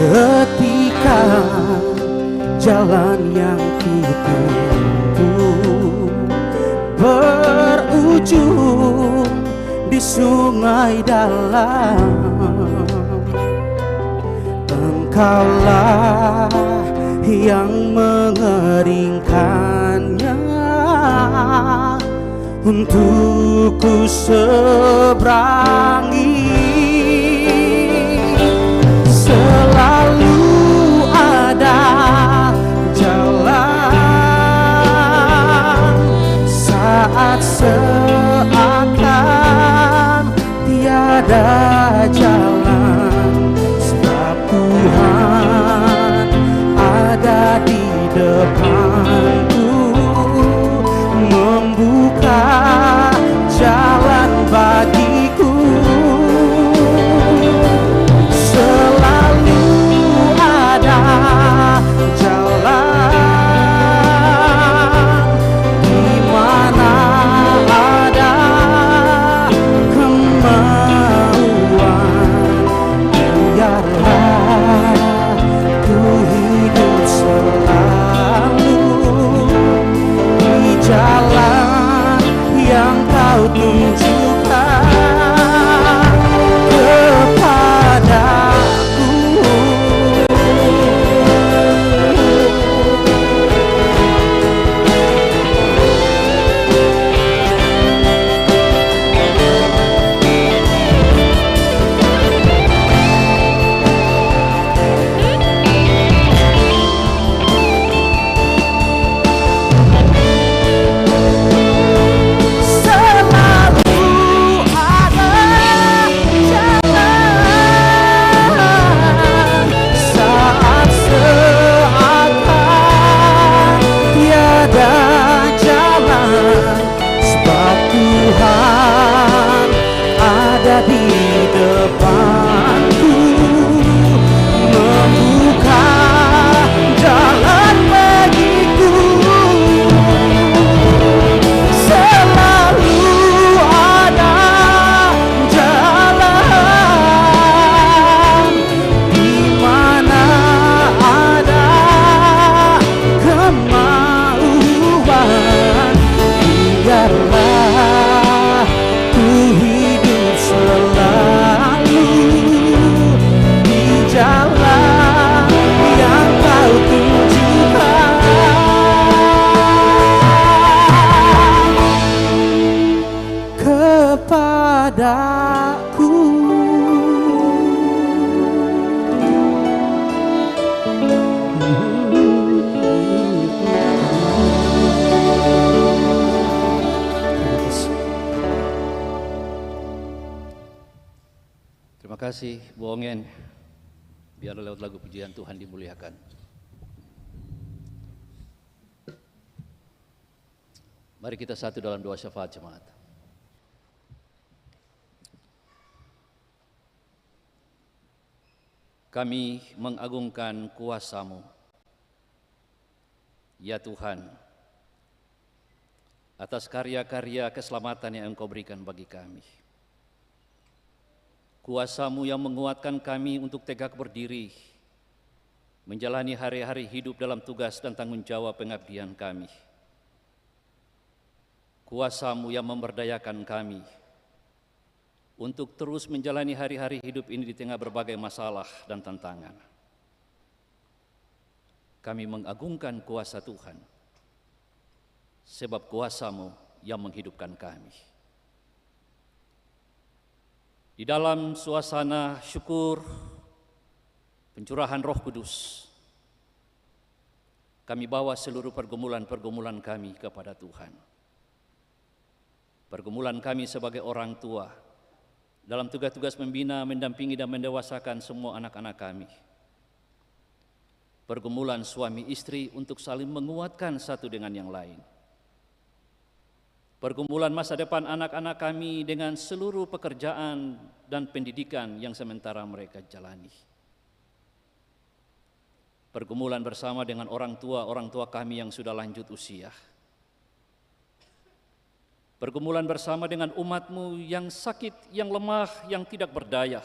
Speaker 7: Ketika jalan yang ku tempuh berujung di sungai dalam, Engkaulah yang mengeringkannya untuk ku seberangi. Selalu ada jalan saat seakan tiada jalan, sebab Tuhan ada di depanku, membuka jalan bagiku. Selalu ada jalan di mana ada kemauan. Biarlah ku hidup selalu di jalan yang kau tunjukkan kepadaku.
Speaker 2: Terima kasih Bu Ongen. Biar lewat lagu pujian Tuhan dimuliakan. Mari kita satu dalam doa syafaat jemaat. Kami mengagungkan kuasa-Mu, ya Tuhan, atas karya-karya keselamatan yang Engkau berikan bagi kami. Kuasa-Mu yang menguatkan kami untuk tegak berdiri menjalani hari-hari hidup dalam tugas dan tanggung jawab pengabdian kami. Kuasa-Mu yang memberdayakan kami untuk terus menjalani hari-hari hidup ini di tengah berbagai masalah dan tantangan. Kami mengagungkan kuasa Tuhan, sebab kuasa-Mu yang menghidupkan kami. Di dalam suasana syukur, pencurahan Roh Kudus, kami bawa seluruh pergumulan-pergumulan kami kepada Tuhan. Pergumulan kami sebagai orang tua, dalam tugas-tugas membina, mendampingi dan mendewasakan semua anak-anak kami. Pergumulan suami istri untuk saling menguatkan satu dengan yang lain. Pergumulan masa depan anak-anak kami dengan seluruh pekerjaan dan pendidikan yang sementara mereka jalani. Pergumulan bersama dengan orang tua kami yang sudah lanjut usia. Pergumulan bersama dengan umat-Mu yang sakit, yang lemah, yang tidak berdaya.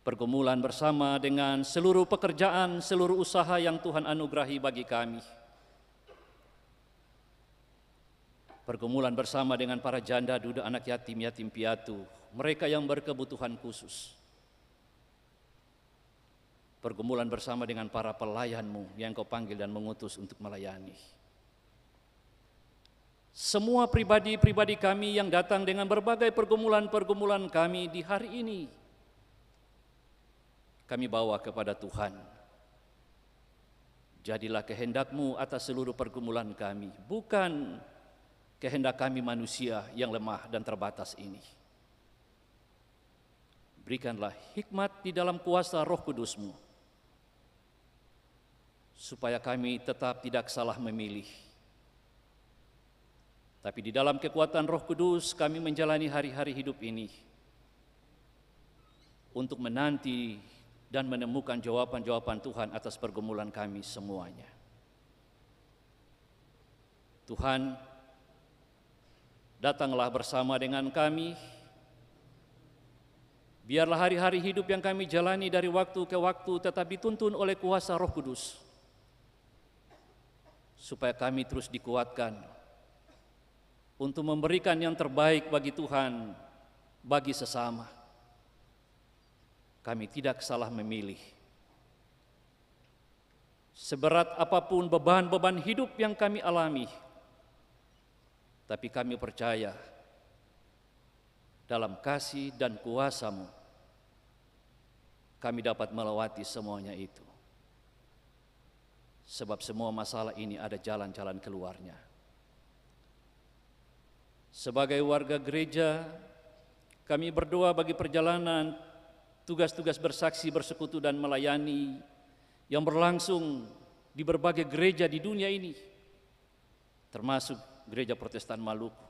Speaker 2: Pergumulan bersama dengan seluruh pekerjaan, seluruh usaha yang Tuhan anugerahi bagi kami. Pergumulan bersama dengan para janda, duda, anak yatim, yatim piatu, mereka yang berkebutuhan khusus. Pergumulan bersama dengan para pelayan-Mu yang Kau panggil dan mengutus untuk melayani. Semua pribadi-pribadi kami yang datang dengan berbagai pergumulan-pergumulan kami di hari ini, kami bawa kepada Tuhan. Jadilah kehendak-Mu atas seluruh pergumulan kami, bukan kehendak kami manusia yang lemah dan terbatas ini. Berikanlah hikmat di dalam kuasa Roh Kudus-Mu, supaya kami tetap tidak salah memilih. Tapi di dalam kekuatan Roh Kudus kami menjalani hari-hari hidup ini untuk menanti dan menemukan jawaban-jawaban Tuhan atas pergumulan kami semuanya. Tuhan, datanglah bersama dengan kami. Biarlah hari-hari hidup yang kami jalani dari waktu ke waktu tetap dituntun oleh kuasa Roh Kudus, supaya kami terus dikuatkan untuk memberikan yang terbaik bagi Tuhan, bagi sesama. Kami tidak salah memilih. Seberat apapun beban-beban hidup yang kami alami, tapi kami percaya dalam kasih dan kuasa-Mu, kami dapat melewati semuanya itu. Sebab semua masalah ini ada jalan-jalan keluarnya. Sebagai warga gereja, kami berdoa bagi perjalanan tugas-tugas bersaksi, bersekutu dan melayani yang berlangsung di berbagai gereja di dunia ini, termasuk Gereja Protestan Maluku.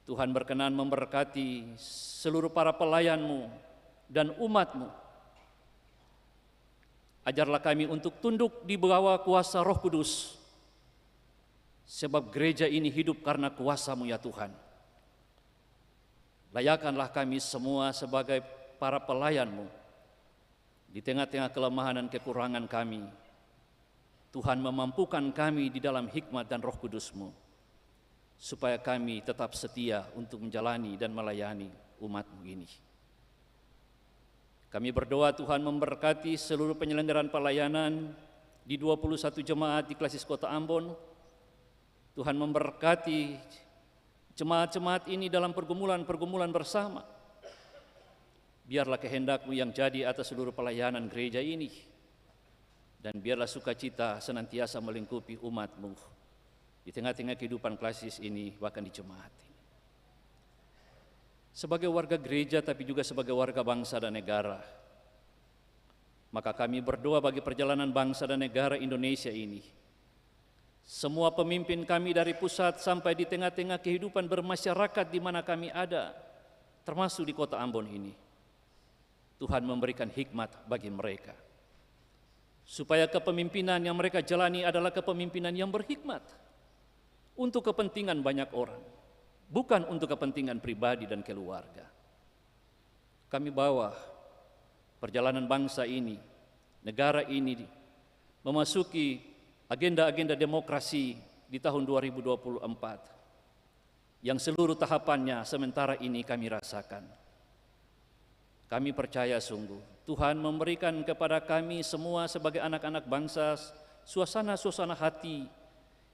Speaker 2: Tuhan berkenan memberkati seluruh para pelayan-Mu dan umat-Mu. Ajarlah kami untuk tunduk di bawah kuasa Roh Kudus, sebab gereja ini hidup karena kuasa-Mu ya Tuhan. Layakkanlah kami semua sebagai para pelayan-Mu di tengah-tengah kelemahan dan kekurangan kami. Tuhan memampukan kami di dalam hikmat dan Roh Kudus-Mu, supaya kami tetap setia untuk menjalani dan melayani umat-Mu ini. Kami berdoa Tuhan memberkati seluruh penyelenggaraan pelayanan di 21 jemaat di Klasis Kota Ambon. Tuhan memberkati jemaat-jemaat ini dalam pergumulan-pergumulan bersama. Biarlah kehendak-Mu yang jadi atas seluruh pelayanan gereja ini. Dan biarlah sukacita senantiasa melingkupi umat-Mu di tengah-tengah kehidupan klasis ini, bahkan di jemaat ini. Sebagai warga gereja tapi juga sebagai warga bangsa dan negara, maka kami berdoa bagi perjalanan bangsa dan negara Indonesia ini. Semua pemimpin kami dari pusat sampai di tengah-tengah kehidupan bermasyarakat di mana kami ada, termasuk di kota Ambon ini, Tuhan memberikan hikmat bagi mereka, supaya kepemimpinan yang mereka jalani adalah kepemimpinan yang berhikmat untuk kepentingan banyak orang, bukan untuk kepentingan pribadi dan keluarga. Kami bawa perjalanan bangsa ini, negara ini memasuki agenda-agenda demokrasi di tahun 2024 yang seluruh tahapannya sementara ini kami rasakan. Kami percaya sungguh Tuhan memberikan kepada kami semua sebagai anak-anak bangsa suasana-suasana hati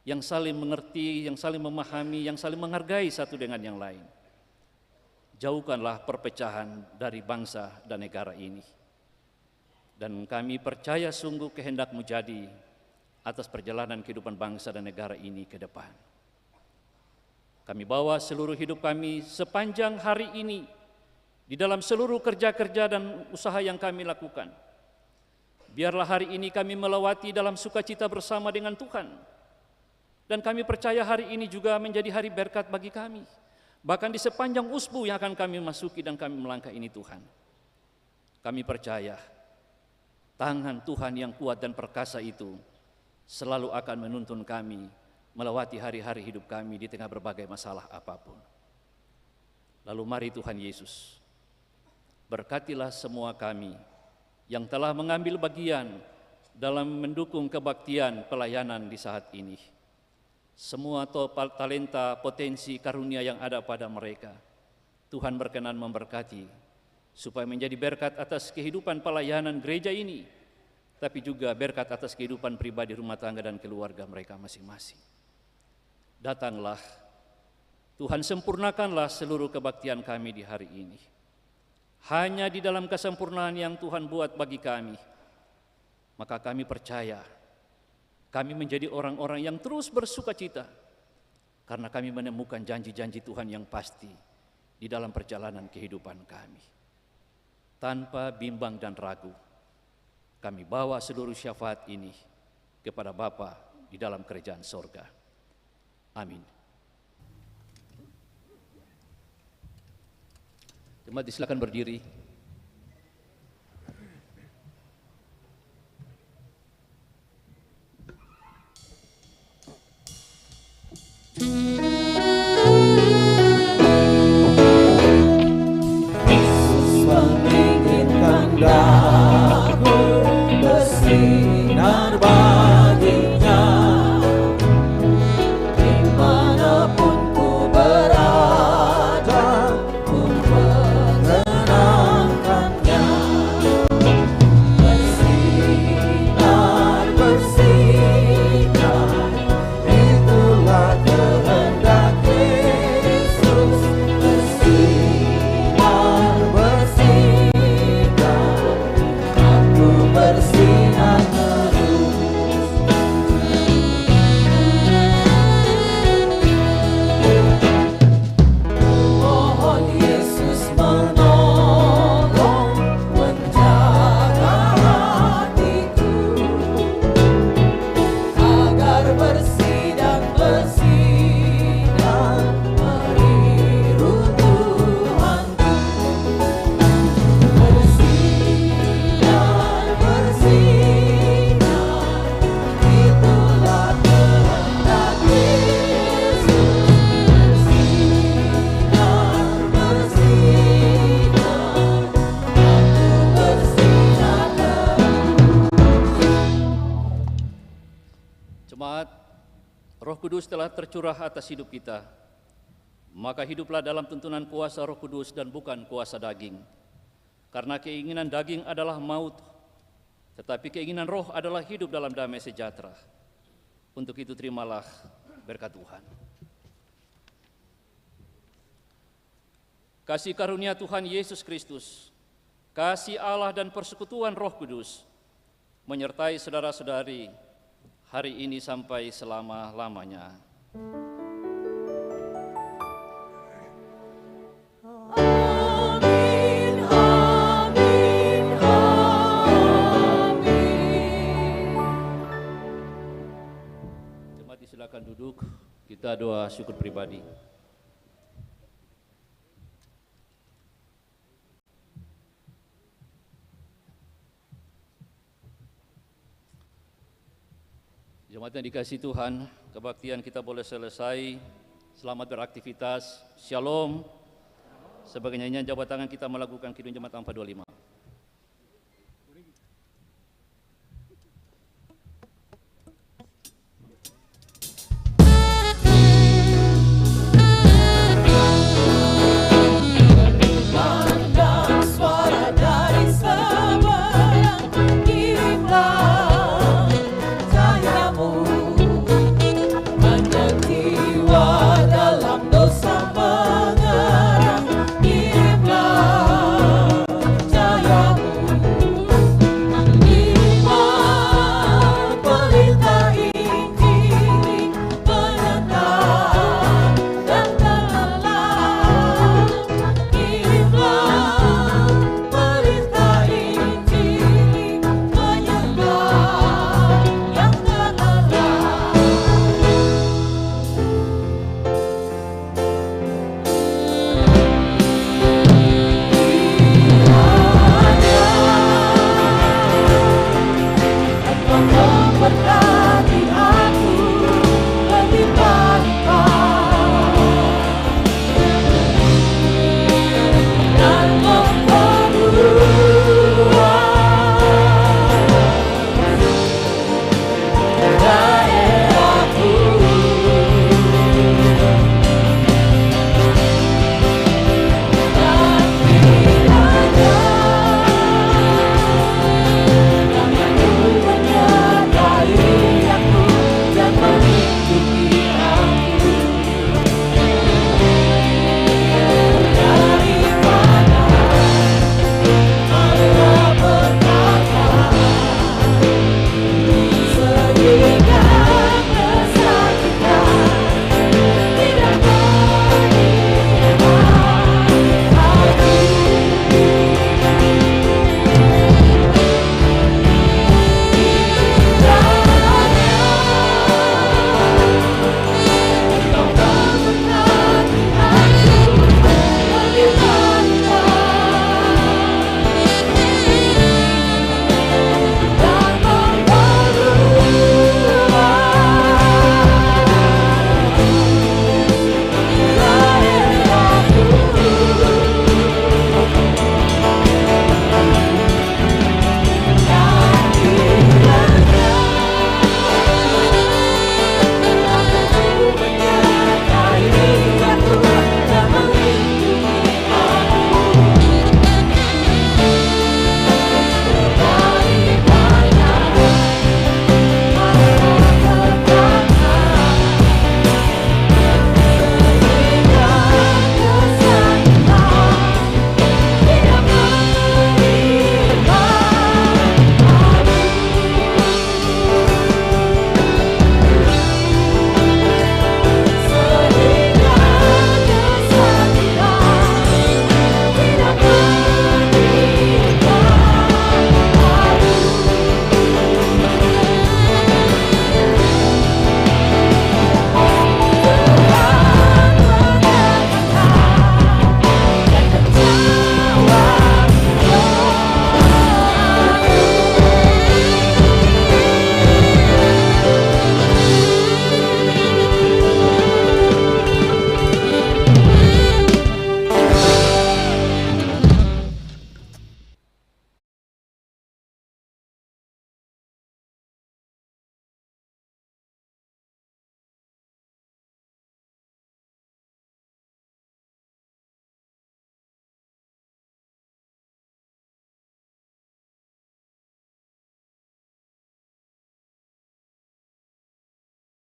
Speaker 2: yang saling mengerti, yang saling memahami, yang saling menghargai satu dengan yang lain. Jauhkanlah perpecahan dari bangsa dan negara ini. Dan kami percaya sungguh kehendak-Mu jadi atas perjalanan kehidupan bangsa dan negara ini ke depan. Kami bawa seluruh hidup kami sepanjang hari ini di dalam seluruh kerja-kerja dan usaha yang kami lakukan. Biarlah hari ini kami melewati dalam sukacita bersama dengan Tuhan. Dan kami percaya hari ini juga menjadi hari berkat bagi kami. Bahkan di sepanjang usbu yang akan kami masuki dan kami melangkah ini Tuhan. Kami percaya tangan Tuhan yang kuat dan perkasa itu selalu akan menuntun kami melewati hari-hari hidup kami di tengah berbagai masalah apapun. Lalu mari Tuhan Yesus, berkatilah semua kami yang telah mengambil bagian dalam mendukung kebaktian pelayanan di saat ini. Semua talenta, potensi, karunia yang ada pada mereka, Tuhan berkenan memberkati, supaya menjadi berkat atas kehidupan pelayanan gereja ini, tapi juga berkat atas kehidupan pribadi, rumah tangga, dan keluarga mereka masing-masing. Datanglah, Tuhan sempurnakanlah seluruh kebaktian kami di hari ini. Hanya di dalam kesempurnaan yang Tuhan buat bagi kami, maka kami percaya, kami menjadi orang-orang yang terus bersukacita, karena kami menemukan janji-janji Tuhan yang pasti di dalam perjalanan kehidupan kami. Tanpa bimbang dan ragu, kami bawa seluruh syafaat ini kepada Bapa di dalam kerajaan sorga. Amin. Jemaat silakan berdiri.
Speaker 4: Yesus menginginkan daku bersinar baginya, dimanapun ku berada, ku mengenangkannya. Bersinar, bersinar, itulah kehendak Yesus. Bersinar, bersinar, aku bersinar terus. Mohon Yesus menolong, menjaga hatiku, agar bersih dan bersinar meniru Tuhanku. Bersinar, bersinar, itulah kehendak Yesus. Bersinar, bersinar, aku bersinar
Speaker 2: Jemaat, Roh Kudus telah tercurah atas hidup kita. Maka hiduplah dalam tuntunan kuasa Roh Kudus dan bukan kuasa daging. Karena keinginan daging adalah maut, tetapi keinginan roh adalah hidup dalam damai sejahtera. Untuk itu terimalah berkat Tuhan. Kasih karunia Tuhan Yesus Kristus, kasih Allah dan persekutuan Roh Kudus menyertai saudara-saudari hari ini sampai selama-lamanya.
Speaker 4: Amin, amin, amin.
Speaker 2: Jemaat silakan duduk, kita doa syukur pribadi. Jemaat yang dikasihi Tuhan, kebaktian kita boleh selesai. Selamat beraktivitas. Shalom. Sebagai nyanyian jabat tangan kita melakukan Kidung Jemaat 425.